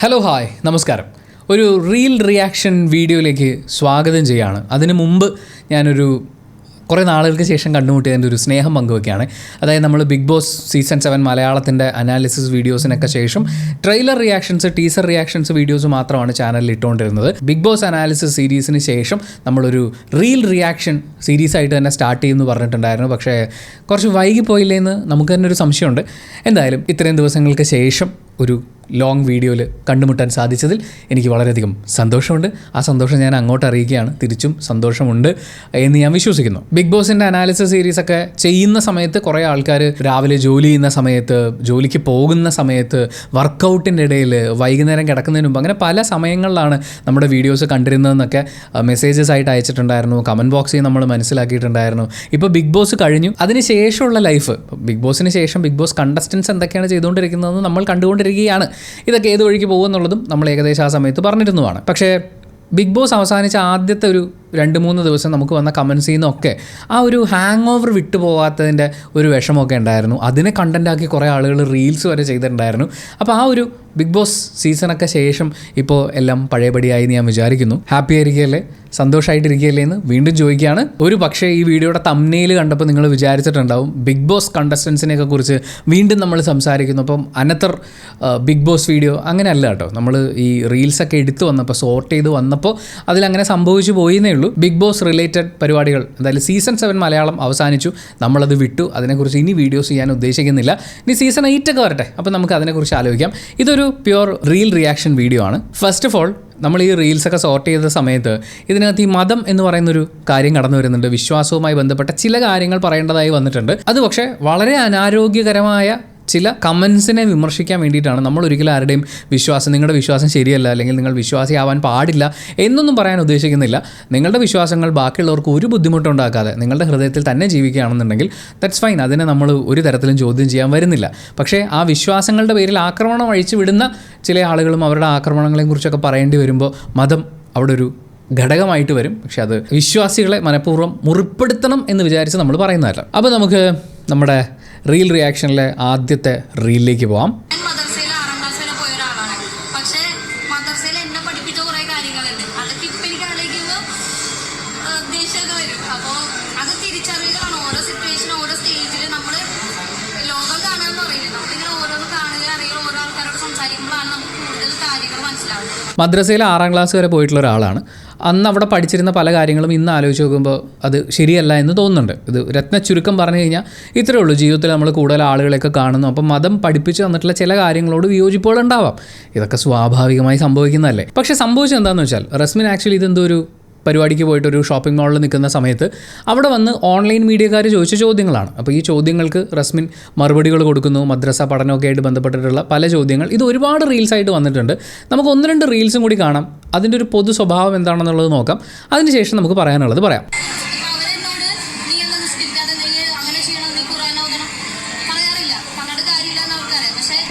Hello hi നമസ്കാരം. ഒരു reel reaction വീഡിയോയിലേക്ക് സ്വാഗതം ചെയ്യുകയാണ്. അതിനു മുമ്പ് ഞാനൊരു കുറേ നാളുകൾക്ക് ശേഷം കണ്ടുമുട്ടിയതിൻ്റെ ഒരു സ്നേഹം പങ്കുവയ്ക്കുകയാണ്. അതായത് നമ്മൾ ബിഗ് ബോസ് സീസൺ 7 മലയാളത്തിൻ്റെ അനാലിസിസ് വീഡിയോസിനൊക്കെ ശേഷം trailer reactions, teaser reactions videos മാത്രമാണ് ചാനലിൽ ഇട്ടുകൊണ്ടിരുന്നത്. ബിഗ് ബോസ് അനാലിസിസ് സീരീസിന് ശേഷം നമ്മളൊരു റീൽ റിയാക്ഷൻ സീരീസായിട്ട് തന്നെ സ്റ്റാർട്ട് ചെയ്യുമെന്ന് പറഞ്ഞിട്ടുണ്ടായിരുന്നു. പക്ഷേ കുറച്ച് വൈകിപ്പോയില്ലേന്ന് നമുക്ക് തന്നെ ഒരു സംശയമുണ്ട്. എന്തായാലും ഇത്രയും ദിവസങ്ങൾക്ക് ശേഷം ഒരു ലോങ് വീഡിയോയിൽ കണ്ടുമുട്ടാൻ സാധിച്ചതിൽ എനിക്ക് വളരെയധികം സന്തോഷമുണ്ട്. ആ സന്തോഷം ഞാൻ അങ്ങോട്ട് അറിയിക്കുകയാണ്. തിരിച്ചും സന്തോഷമുണ്ട് എന്ന് ഞാൻ വിശ്വസിക്കുന്നു. ബിഗ് ബോസിൻ്റെ അനാലിസിസ് സീരീസൊക്കെ ചെയ്യുന്ന സമയത്ത് കുറേ ആൾക്കാർ രാവിലെ ജോലി ചെയ്യുന്ന സമയത്ത്, ജോലിക്ക് പോകുന്ന സമയത്ത്, വർക്കൗട്ടിൻ്റെ ഇടയിൽ, വൈകുന്നേരം കിടക്കുന്നതിന് മുമ്പ്, അങ്ങനെ പല സമയങ്ങളിലാണ് നമ്മുടെ വീഡിയോസ് കണ്ടിരുന്നതെന്നൊക്കെ മെസ്സേജസ് ആയിട്ട് അയച്ചിട്ടുണ്ടായിരുന്നു. കമൻറ്റ് ബോക്സിൽ നമ്മൾ മനസ്സിലാക്കിയിട്ടുണ്ടായിരുന്നു. ഇപ്പോൾ ബിഗ് ബോസ് കഴിഞ്ഞു, അതിന് ശേഷമുള്ള ലൈഫ്, ബിഗ് ബോസിന് ശേഷം ബിഗ് ബോസ് കണ്ടസ്റ്റൻസ് എന്തൊക്കെയാണ് ചെയ്തുകൊണ്ടിരിക്കുന്നതെന്ന് നമ്മൾ കണ്ടുകൊണ്ടിരിക്കുകയാണ്. ഇതൊക്കെ ഏത് വഴിക്ക് പോകുമെന്നുള്ളതും നമ്മൾ ഏകദേശം ആ സമയത്ത് പറഞ്ഞിരുന്നതാണ്. പക്ഷേ ബിഗ് ബോസ് അവസാനിച്ച ആദ്യത്തെ ഒരു 2-3 ദിവസം നമുക്ക് വന്ന കമൻസിൽ നിന്നൊക്കെ ആ ഒരു ഹാങ് ഓവർ വിട്ടുപോകാത്തതിൻ്റെ ഒരു വിഷമമൊക്കെ ഉണ്ടായിരുന്നു. അതിനെ കണ്ടൻറ്റാക്കി കുറേ ആളുകൾ റീൽസ് വരെ ചെയ്തിട്ടുണ്ടായിരുന്നു. അപ്പോൾ ആ ഒരു ബിഗ് ബോസ് സീസണൊക്കെ ശേഷം ഇപ്പോൾ എല്ലാം പഴയപടിയായി ഞാൻ വിചാരിക്കുന്നു. ഹാപ്പി ആയിരിക്കുകയല്ലേ, സന്തോഷമായിട്ടിരിക്കുകയല്ലേ എന്ന് വീണ്ടും ചോദിക്കുകയാണ്. ഒരു പക്ഷേ ഈ വീഡിയോയുടെ തംബ്നെയിൽ കണ്ടപ്പോൾ നിങ്ങൾ വിചാരിച്ചിട്ടുണ്ടാവും ബിഗ് ബോസ് കണ്ടസ്റ്റൻസിനെയൊക്കെ കുറിച്ച് വീണ്ടും നമ്മൾ സംസാരിക്കുന്നു. അപ്പം അനത്തർ ബിഗ് ബോസ് വീഡിയോ അങ്ങനെയല്ല കേട്ടോ. നമ്മൾ ഈ റീൽസൊക്കെ എടുത്തു വന്നപ്പോൾ, സോർട്ട് ചെയ്ത് വന്നപ്പോൾ അതിലങ്ങനെ സംഭവിച്ചു പോയിന്നേ ഉള്ളൂ. ബിഗ് ബോസ് റിലേറ്റഡ് പരിപാടികൾ എന്തായാലും സീസൺ 7 മലയാളം അവസാനിച്ചു, നമ്മളത് വിട്ടു. അതിനെക്കുറിച്ച് ഇനി വീഡിയോസ് ചെയ്യാൻ ഉദ്ദേശിക്കുന്നില്ല. ഇനി സീസൺ 8 ഒക്കെ വരട്ടെ, അപ്പോൾ നമുക്ക് അതിനെക്കുറിച്ച് ആലോചിക്കാം. ഇതൊരു പ്യുവർ റീൽ റിയാക്ഷൻ വീഡിയോ ആണ്. ഫസ്റ്റ് ഓഫ് ഓൾ, നമ്മൾ ഈ റീൽസൊക്കെ സോർട്ട് ചെയ്ത സമയത്ത് ഇതിനകത്ത് ഈ മതം എന്ന് പറയുന്നൊരു കാര്യം കടന്നു വരുന്നുണ്ട്. വിശ്വാസവുമായി ബന്ധപ്പെട്ട ചില കാര്യങ്ങൾ പറയേണ്ടതായി വന്നിട്ടുണ്ട്. അത് പക്ഷേ വളരെ അനാരോഗ്യകരമായ ചില കമൻസിനെ വിമർശിക്കാൻ വേണ്ടിയിട്ടാണ്. നമ്മൾ ഒരിക്കലും ആരുടെയും വിശ്വാസം, നിങ്ങളുടെ വിശ്വാസം ശരിയല്ല അല്ലെങ്കിൽ നിങ്ങൾ വിശ്വാസിയാവാൻ പാടില്ല എന്നൊന്നും പറയാൻ ഉദ്ദേശിക്കുന്നില്ല. നിങ്ങളുടെ വിശ്വാസങ്ങൾ ബാക്കിയുള്ളവർക്ക് ഒരു ബുദ്ധിമുട്ടുണ്ടാക്കാതെ നിങ്ങളുടെ ഹൃദയത്തിൽ തന്നെ ജീവിക്കുകയാണെന്നുണ്ടെങ്കിൽ ദാറ്റ്സ് ഫൈൻ. അതിനെ നമ്മൾ ഒരു തരത്തിലും ചോദ്യം ചെയ്യാൻ വരുന്നില്ല. പക്ഷേ ആ വിശ്വാസങ്ങളുടെ പേരിൽ ആക്രമണം അഴിച്ചു വിടുന്ന ചില ആളുകളും അവരുടെ ആക്രമണങ്ങളെക്കുറിച്ചൊക്കെ പറയേണ്ടി വരുമ്പോൾ മതം അവിടെ ഒരു ഘടകമായിട്ട് വരും. പക്ഷെ അത് വിശ്വാസികളെ മനഃപൂർവ്വം മുറിപ്പെടുത്തണം എന്ന് വിചാരിച്ച് നമ്മൾ പറയുന്നതല്ല. അപ്പോൾ നമുക്ക് നമ്മുടെ റീൽ റിയാക്ഷനിലെ ആദ്യത്തെ റീലിലേക്ക് പോവാം. മദ്രസയിൽ 6ാം ക്ലാസ് വരെ പോയിട്ടുള്ള ഒരാളാണ്. അന്ന് അവിടെ പഠിച്ചിരുന്ന പല കാര്യങ്ങളും ഇന്ന് ആലോചിച്ച് നോക്കുമ്പോൾ അത് ശരിയല്ല എന്ന് തോന്നുന്നുണ്ട്. ഇത് രത്ന ചുരുക്കം പറഞ്ഞു കഴിഞ്ഞാൽ ഇത്രയേ ഉള്ളൂ. ജീവിതത്തിൽ നമ്മൾ കൂടുതൽ ആളുകളെയൊക്കെ കാണുന്നു. അപ്പം മതം പഠിപ്പിച്ച് തന്നിട്ടുള്ള ചില കാര്യങ്ങളോട് വിയോജിപ്പുകൾ ഉണ്ടാവാം. ഇതൊക്കെ സ്വാഭാവികമായി സംഭവിക്കുന്നതല്ലേ. പക്ഷേ സംഭവിച്ചത് എന്താണെന്ന് വെച്ചാൽ, റസ്മിൻ ആക്ച്വലി ഇതെന്തോ ഒരു പരിപാടിക്ക് പോയിട്ട് ഒരു ഷോപ്പിംഗ് മാളിൽ നിൽക്കുന്ന സമയത്ത് അവിടെ വന്ന് ഓൺലൈൻ മീഡിയക്കാർ ചോദിച്ച ചോദ്യങ്ങളാണ്. അപ്പോൾ ഈ ചോദ്യങ്ങൾക്ക് റസ്മിൻ മറുപടികൾ കൊടുക്കുന്നു. മദ്രസ പഠനമൊക്കെ ആയിട്ട് ബന്ധപ്പെട്ടിട്ടുള്ള പല ചോദ്യങ്ങൾ. ഇത് ഒരുപാട് റീൽസായിട്ട് വന്നിട്ടുണ്ട്. നമുക്ക് 1-2 റീൽസും കൂടി കാണാം. അതിൻ്റെ ഒരു പൊതു സ്വഭാവം എന്താണെന്നുള്ളത് നോക്കാം. അതിനുശേഷം നമുക്ക് പറയാനുള്ളത് പറയാം.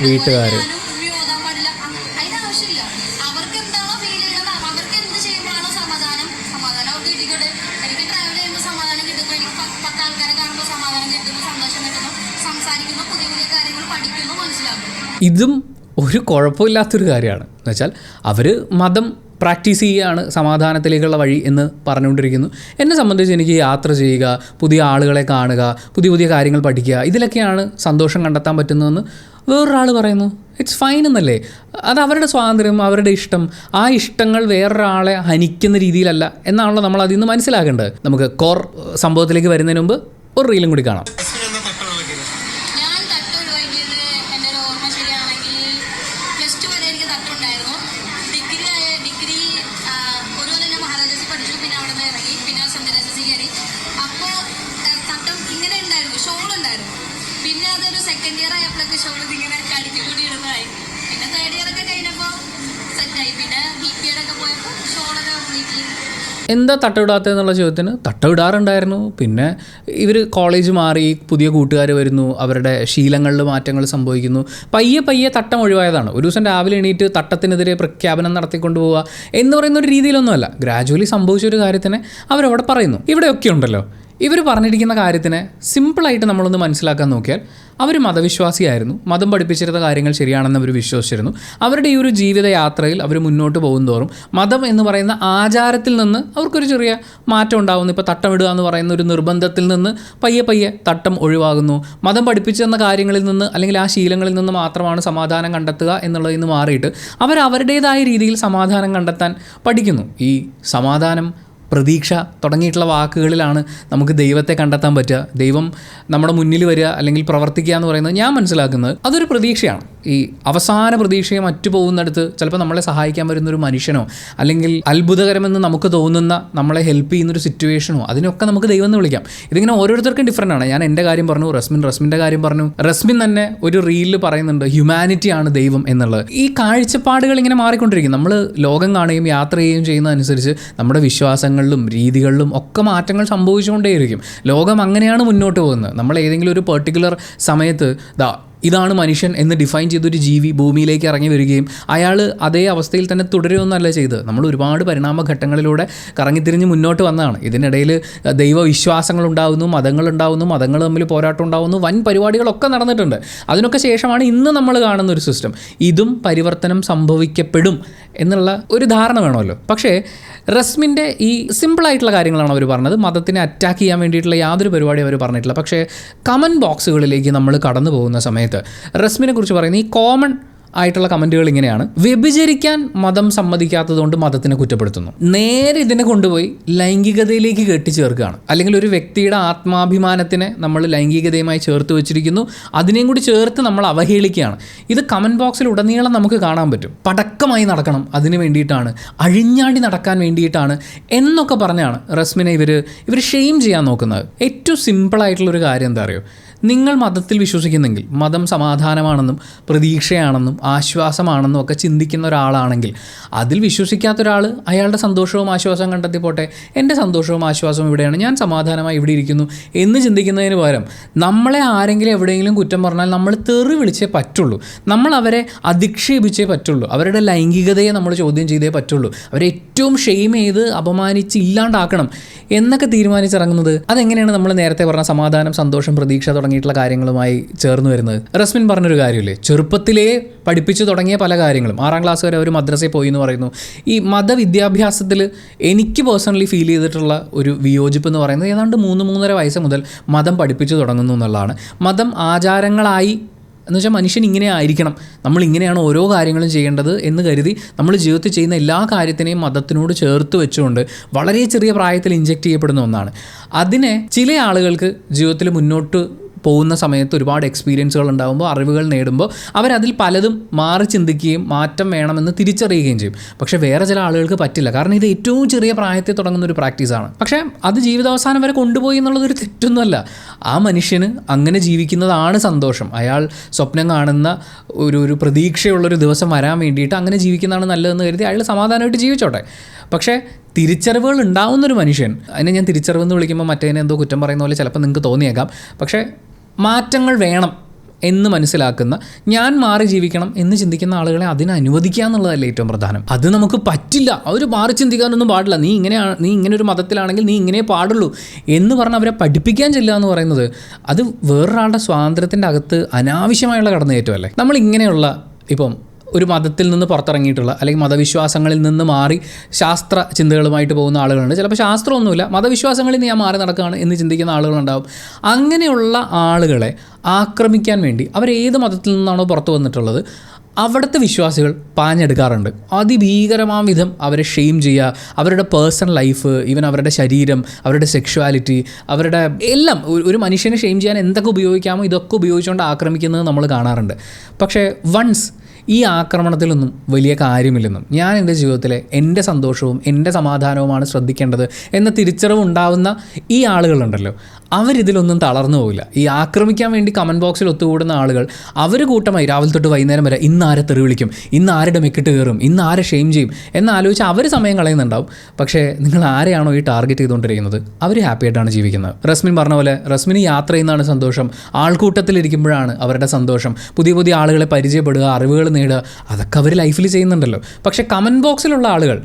വീട്ടുകാർ ഇതും ഒരു കുഴപ്പമില്ലാത്തൊരു കാര്യമാണ്. എന്നുവെച്ചാൽ അവർ മതം പ്രാക്ടീസ് ചെയ്യുകയാണ്, സമാധാനത്തിലേക്കുള്ള വഴി എന്ന് പറഞ്ഞുകൊണ്ടിരിക്കുന്നു. എന്നെ സംബന്ധിച്ച് എനിക്ക് യാത്ര ചെയ്യുക, പുതിയ ആളുകളെ കാണുക, പുതിയ പുതിയ കാര്യങ്ങൾ പഠിക്കുക, ഇതിലൊക്കെയാണ് സന്തോഷം കണ്ടെത്താൻ പറ്റുന്നതെന്ന് വേറൊരാൾ പറയുന്നു. ഇറ്റ്സ് ഫൈൻ എന്നല്ലേ. അത് അവരുടെ സ്വാതന്ത്ര്യം, അവരുടെ ഇഷ്ടം. ആ ഇഷ്ടങ്ങൾ വേറൊരാളെ ഹനിക്കുന്ന രീതിയിലല്ല എന്നാണല്ലോ നമ്മൾ അതിൽ നിന്ന് മനസ്സിലാക്കേണ്ടത്. നമുക്ക് കോർ സംഭവത്തിലേക്ക് വരുന്നതിന് മുമ്പ് ഒരു റീലും കൂടി കാണാം. എന്താ തട്ടമിടാത്തതെന്നുള്ള ചോദ്യത്തിന് തട്ടമിടാറുണ്ടായിരുന്നു. പിന്നെ ഇവർ കോളേജ് മാറി, പുതിയ കൂട്ടുകാർ വരുന്നു, അവരുടെ ശീലങ്ങളിൽ മാറ്റങ്ങൾ സംഭവിക്കുന്നു. പയ്യെ പയ്യെ തട്ടം ഒഴിവായതാണ്. ഒരു ദിവസം രാവിലെ എണീറ്റ് തട്ടത്തിനെതിരെ പ്രഖ്യാപനം നടത്തിക്കൊണ്ടു പോവുക എന്ന് പറയുന്ന ഒരു രീതിയിലൊന്നുമല്ല. ഗ്രാജുവലി സംഭവിച്ചൊരു കാര്യത്തിനെ അവരവിടെ പറയുന്നു. ഇവിടെയൊക്കെ ഉണ്ടല്ലോ ഇവർ പറഞ്ഞിരിക്കുന്ന കാര്യത്തിനെ സിമ്പിളായിട്ട് നമ്മളൊന്ന് മനസ്സിലാക്കാൻ നോക്കിയാൽ അവർ മതവിശ്വാസിയായിരുന്നു, മതം പഠിപ്പിച്ചിരുന്ന കാര്യങ്ങൾ ശരിയാണെന്ന് അവർ വിശ്വസിച്ചിരുന്നു. അവരുടെ ഈ ഒരു ജീവിതയാത്രയിൽ അവർ മുന്നോട്ട് പോകും തോറും മതം എന്ന് പറയുന്ന ആചാരത്തിൽ നിന്ന് അവർക്കൊരു ചെറിയ മാറ്റം ഉണ്ടാകുന്നു. ഇപ്പോൾ തട്ടമിടുക എന്ന് പറയുന്ന ഒരു നിർബന്ധത്തിൽ നിന്ന് പയ്യെ പയ്യെ തട്ടം ഒഴിവാകുന്നു. മതം പഠിപ്പിച്ചു തന്ന കാര്യങ്ങളിൽ നിന്ന് അല്ലെങ്കിൽ ആ ശീലങ്ങളിൽ നിന്ന് മാത്രമാണ് സമാധാനം കണ്ടെത്തുക എന്നുള്ളതിൽ നിന്ന് മാറിയിട്ട് അവർ അവരുടേതായ രീതിയിൽ സമാധാനം കണ്ടെത്താൻ പഠിക്കുന്നു. ഈ സമാധാനം, പ്രതീക്ഷ തുടങ്ങിയിട്ടുള്ള വാക്കുകളിലാണ് നമുക്ക് ദൈവത്തെ കണ്ടെത്താൻ പറ്റുക. ദൈവം നമ്മുടെ മുന്നിൽ വരിക അല്ലെങ്കിൽ പ്രവർത്തിക്കുക എന്ന് പറയുന്നത് ഞാൻ മനസ്സിലാക്കുന്നത് അതൊരു പ്രതീക്ഷയാണ്. ഈ അവസാന പ്രതീക്ഷയെ മറ്റു പോകുന്നിടത്ത് ചിലപ്പോൾ നമ്മളെ സഹായിക്കാൻ വരുന്നൊരു മനുഷ്യനോ അല്ലെങ്കിൽ അത്ഭുതകരമെന്ന് നമുക്ക് തോന്നുന്ന നമ്മളെ ഹെൽപ്പ് ചെയ്യുന്നൊരു സിറ്റുവേഷനോ അതിനൊക്കെ നമുക്ക് ദൈവം എന്ന് വിളിക്കാം. ഇതിങ്ങനെ ഓരോരുത്തർക്കും ഡിഫറൻ്റ് ആണ്. ഞാൻ എൻ്റെ കാര്യം പറഞ്ഞു, റസ്മിൻ്റെ കാര്യം പറഞ്ഞു. റസ്മിൻ തന്നെ ഒരു റീലിൽ പറയുന്നുണ്ട് ഹ്യൂമാനിറ്റിയാണ് ദൈവം എന്നുള്ളത്. ഈ കാഴ്ചപ്പാടുകൾ ഇങ്ങനെ മാറിക്കൊണ്ടിരിക്കും. നമ്മൾ ലോകം കാണുകയും യാത്ര ചെയ്യുകയും ചെയ്യുന്നതനുസരിച്ച് നമ്മുടെ വിശ്വാസങ്ങളിലും രീതികളിലും ഒക്കെ മാറ്റങ്ങൾ സംഭവിച്ചുകൊണ്ടേയിരിക്കും. ലോകം അങ്ങനെയാണ് മുന്നോട്ട് പോകുന്നത്. നമ്മൾ ഏതെങ്കിലും ഒരു പെർട്ടിക്കുലർ സമയത്ത് ഇതാണ് മനുഷ്യൻ എന്ന് ഡിഫൈൻ ചെയ്തൊരു ജീവി ഭൂമിയിലേക്ക് ഇറങ്ങി വരികയും അയാൾ അതേ അവസ്ഥയിൽ തന്നെ തുടരുമെന്നല്ല ചെയ്തത്. നമ്മൾ ഒരുപാട് പരിണാമഘട്ടങ്ങളിലൂടെ കറങ്ങിത്തിരിഞ്ഞ് മുന്നോട്ട് വന്നതാണ്. ഇതിനിടയിൽ ദൈവവിശ്വാസങ്ങളുണ്ടാകുന്നു, മതങ്ങളുണ്ടാകുന്നു, മതങ്ങൾ തമ്മിൽ പോരാട്ടം ഉണ്ടാകുന്നു, വൻ പരിപാടികളൊക്കെ നടന്നിട്ടുണ്ട്. അതിനൊക്കെ ശേഷമാണ് ഇന്ന് നമ്മൾ കാണുന്ന ഒരു സിസ്റ്റം. ഇതും പരിവർത്തനം സംഭവിക്കപ്പെടും എന്നുള്ള ഒരു ധാരണ വേണമല്ലോ. പക്ഷേ റസ്മിൻ്റെ ഈ സിമ്പിളായിട്ടുള്ള കാര്യങ്ങളാണ് അവർ പറഞ്ഞത്. മതത്തിനെ അറ്റാക്ക് ചെയ്യാൻ വേണ്ടിയിട്ടുള്ള യാതൊരു പരിപാടിയും അവർ പറഞ്ഞിട്ടില്ല. പക്ഷേ കമൻറ്റ് ബോക്സുകളിലേക്ക് നമ്മൾ കടന്നു പോകുന്ന സമയത്ത് റസ്മിനെ കുറിച്ച് പറയുന്ന ഈ കോമൺ ആയിട്ടുള്ള കമൻറ്റുകൾ ഇങ്ങനെയാണ്: വ്യഭിചരിക്കാൻ മതം സമ്മതിക്കാത്തതുകൊണ്ട് മതത്തിനെ കുറ്റപ്പെടുത്തുന്നു. നേരെ ഇതിനെ കൊണ്ടുപോയി ലൈംഗികതയിലേക്ക് കെട്ടിച്ചേർക്കുകയാണ്. അല്ലെങ്കിൽ ഒരു വ്യക്തിയുടെ ആത്മാഭിമാനത്തിനെ നമ്മൾ ലൈംഗികതയുമായി ചേർത്ത് വെച്ചിരിക്കുന്നു, അതിനെയും കൂടി ചേർത്ത് നമ്മൾ അവഹേളിക്കുകയാണ്. ഇത് കമൻറ്റ് ബോക്സിൽ ഉടനീളം നമുക്ക് കാണാൻ പറ്റും. പടക്കമായി നടക്കണം, അതിന് വേണ്ടിയിട്ടാണ്, അഴിഞ്ഞാടി നടക്കാൻ വേണ്ടിയിട്ടാണ് എന്നൊക്കെ പറഞ്ഞാണ് റസ്മിനെ ഇവർ ഷെയിം ചെയ്യാൻ നോക്കുന്നത്. ഏറ്റവും സിമ്പിളായിട്ടുള്ളൊരു കാര്യം എന്താ അറിയോ? നിങ്ങൾ മതത്തിൽ വിശ്വസിക്കുന്നെങ്കിൽ, മതം സമാധാനമാണെന്നും പ്രതീക്ഷയാണെന്നും ആശ്വാസമാണെന്നും ഒക്കെ ചിന്തിക്കുന്ന ഒരാളാണെങ്കിൽ, അതിൽ വിശ്വസിക്കാത്ത ഒരാൾ അയാളുടെ സന്തോഷവും ആശ്വാസവും കണ്ടെത്തിപ്പോട്ടെ. എൻ്റെ സന്തോഷവും ആശ്വാസവും ഇവിടെയാണ്, ഞാൻ സമാധാനമായി ഇവിടെ ഇരിക്കുന്നു എന്ന് ചിന്തിക്കുന്നതിന് പകരം നമ്മളെ ആരെങ്കിലും എവിടെയെങ്കിലും കുറ്റം പറഞ്ഞാൽ നമ്മൾ തെറി വിളിച്ചേ പറ്റുള്ളൂ, നമ്മൾ അവരെ അധിക്ഷേപിച്ചേ പറ്റുള്ളൂ, അവരുടെ ലൈംഗികതയെ നമ്മൾ ചോദ്യം ചെയ്തേ പറ്റുള്ളൂ, അവരെ ഏറ്റവും ഷെയിം ചെയ്ത് അപമാനിച്ച് ഇല്ലാണ്ടാക്കണം എന്നൊക്കെ തീരുമാനിച്ചിറങ്ങുന്നത് അതെങ്ങനെയാണ് നമ്മൾ നേരത്തെ പറഞ്ഞ സമാധാനം, സന്തോഷം, പ്രതീക്ഷ തുടങ്ങിയിട്ടുള്ള കാര്യങ്ങളുമായി ചേർന്ന് വരുന്നത്? റസ്മിൻ പറഞ്ഞൊരു കാര്യമില്ലേ, ചെറുപ്പത്തിലേ പഠിപ്പിച്ചു തുടങ്ങിയ പല കാര്യങ്ങളും 6ാം ക്ലാസ് വരെ ഒരു മദ്രസയിൽ പോയി എന്ന് പറയുന്നു. ഈ മതവിദ്യാഭ്യാസത്തിൽ എനിക്ക് പേഴ്സണലി ഫീൽ ചെയ്തിട്ടുള്ള ഒരു വിയോജിപ്പ് എന്ന് പറയുന്നത് ഏതാണ്ട് 3-3.5 വയസ്സ് മുതൽ മതം പഠിപ്പിച്ചു തുടങ്ങുന്നു എന്നുള്ളതാണ്. മതം ആചാരങ്ങളായി എന്ന് വെച്ചാൽ മനുഷ്യൻ ഇങ്ങനെ ആയിരിക്കണം, നമ്മളിങ്ങനെയാണ് ഓരോ കാര്യങ്ങളും ചെയ്യേണ്ടത് എന്ന് കരുതി നമ്മൾ ജീവിതത്തിൽ ചെയ്യുന്ന എല്ലാ കാര്യത്തിനെയും മതത്തിനോട് ചേർത്ത് വെച്ചുകൊണ്ട് വളരെ ചെറിയ പ്രായത്തിൽ ഇൻജെക്റ്റ് ചെയ്യപ്പെടുന്ന ഒന്നാണ്. അതിനെ ചില ആളുകൾക്ക് ജീവിതത്തിൽ മുന്നോട്ട് പോകുന്ന സമയത്ത് ഒരുപാട് എക്സ്പീരിയൻസുകൾ ഉണ്ടാകുമ്പോൾ, അറിവുകൾ നേടുമ്പോൾ അവരതിൽ പലതും മാറി ചിന്തിക്കുകയും മാറ്റം വേണമെന്ന് തിരിച്ചറിയുകയും ചെയ്യും. പക്ഷേ വേറെ ചില ആളുകൾക്ക് പറ്റില്ല. കാരണം ഇത് ഏറ്റവും ചെറിയ പ്രായത്തിൽ തുടങ്ങുന്ന ഒരു പ്രാക്ടീസാണ്. പക്ഷേ അത് ജീവിതാവസാനം വരെ കൊണ്ടുപോയി എന്നുള്ളതൊരു തെറ്റൊന്നുമല്ല. ആ മനുഷ്യന് അങ്ങനെ ജീവിക്കുന്നതാണ് സന്തോഷം. അയാൾ സ്വപ്നം കാണുന്ന ഒരു പ്രതീക്ഷയുള്ളൊരു ദിവസം വരാൻ വേണ്ടിയിട്ട് അങ്ങനെ ജീവിക്കുന്നതാണ് നല്ലതെന്ന് കരുതി അയാൾ സമാധാനമായിട്ട് ജീവിച്ചോട്ടെ. പക്ഷേ തിരിച്ചറിവുകൾ ഉണ്ടാവുന്നൊരു മനുഷ്യൻ, അതിനെ ഞാൻ തിരിച്ചറിവെന്ന് വിളിക്കുമ്പോൾ മറ്റേതിനെ എന്തോ കുറ്റം പറയുന്ന പോലെ ചിലപ്പോൾ നിങ്ങൾക്ക് തോന്നിയേക്കാം. പക്ഷേ മാറ്റങ്ങൾ വേണം എന്ന് മനസ്സിലാക്കുന്ന, ഞാൻ മാറി ജീവിക്കണം എന്ന് ചിന്തിക്കുന്ന ആളുകളെ അതിനെ അനുവദിക്കുക എന്നുള്ളതല്ലേ ഏറ്റവും പ്രധാനം. അത് നമുക്ക് പറ്റില്ല, അവർ മാറി ചിന്തിക്കാനൊന്നും പാടില്ല, നീ ഇങ്ങനെ ഒരു മതത്തിലാണെങ്കിൽ നീ ഇങ്ങനെ പാടുള്ളൂ എന്ന് പറഞ്ഞ് അവരെ പഠിപ്പിക്കാൻ ചെല്ലുക എന്ന് പറയുന്നത് അത് വേറൊരാളുടെ സ്വാതന്ത്ര്യത്തിൻ്റെ അകത്ത് അനാവശ്യമായുള്ള കടന്നുകയറ്റമല്ലേ. നമ്മൾ ഇങ്ങനെയുള്ള ഇപ്പം ഒരു മതത്തിൽ നിന്ന് പുറത്തിറങ്ങിയിട്ടുള്ള അല്ലെങ്കിൽ മതവിശ്വാസങ്ങളിൽ നിന്ന് മാറി ശാസ്ത്ര ചിന്തകളുമായിട്ട് പോകുന്ന ആളുകളുണ്ട്. ചിലപ്പോൾ ശാസ്ത്രമൊന്നുമില്ല, മതവിശ്വാസങ്ങളിൽ നിന്ന് ഞാൻ മാറി നടക്കുകയാണ് എന്ന് ചിന്തിക്കുന്ന ആളുകളുണ്ടാവും. അങ്ങനെയുള്ള ആളുകളെ ആക്രമിക്കാൻ വേണ്ടി അവരേത് മതത്തിൽ നിന്നാണോ പുറത്തു വന്നിട്ടുള്ളത് അവിടുത്തെ വിശ്വാസികൾ പാഞ്ഞെടുക്കാറുണ്ട്. അതിഭീകരമാം വിധം അവരെ ഷെയിം ചെയ്യുക, അവരുടെ പേഴ്സണൽ ലൈഫ്, ഈവൻ അവരുടെ ശരീരം, അവരുടെ സെക്ഷുവാലിറ്റി, അവരുടെ എല്ലാം, ഒരു മനുഷ്യനെ ഷെയിം ചെയ്യാൻ എന്തൊക്കെ ഉപയോഗിക്കാമോ ഇതൊക്കെ ഉപയോഗിച്ചുകൊണ്ട് ആക്രമിക്കുന്നത് നമ്മൾ കാണാറുണ്ട്. പക്ഷേ വൺസ് ഈ ആക്രമണത്തിലൊന്നും വലിയ കാര്യമില്ലെന്നും, ഞാൻ എൻ്റെ ജീവിതത്തിലെ എൻ്റെ സന്തോഷവും എൻ്റെ സമാധാനവുമാണ് ശ്രദ്ധിക്കേണ്ടത് എന്ന തിരിച്ചറിവുണ്ടാവുന്ന ഈ ആളുകളുണ്ടല്ലോ, അവരിതിലൊന്നും തളർന്നു പോകില്ല. ഈ ആക്രമിക്കാൻ വേണ്ടി കമൻറ്റ് ബോക്സിൽ ഒത്തുകൂടുന്ന ആളുകൾ അവർ കൂട്ടമായി രാവിലെ തൊട്ട് വൈകുന്നേരം വരെ ഇന്ന് ആരെ തെറി വിളിക്കും, ഇന്ന് ആരുടെ മെക്കിട്ട് കയറും, ഇന്ന് ആരെ ഷെയിം ചെയ്യും എന്നാലോചിച്ച് അവർ സമയം കളയുന്നുണ്ടാവും. പക്ഷേ നിങ്ങൾ ആരെയാണോ ഈ ടാർഗറ്റ് ചെയ്തുകൊണ്ടിരിക്കുന്നത് അവർ ഹാപ്പിയായിട്ടാണ് ജീവിക്കുന്നത്. റസ്മിൻ പറഞ്ഞ പോലെ റസ്മിന് യാത്ര ചെയ്യുന്നതാണ് സന്തോഷം, ആൾക്കൂട്ടത്തിലിരിക്കുമ്പോഴാണ് അവരുടെ സന്തോഷം, പുതിയ പുതിയ ആളുകളെ പരിചയപ്പെടുക, അറിവുകൾ നേടുക, അതൊക്കെ അവർ ലൈഫിൽ ചെയ്യുന്നുണ്ടല്ലോ. പക്ഷേ കമൻറ്റ് ബോക്സിലുള്ള ആളുകൾ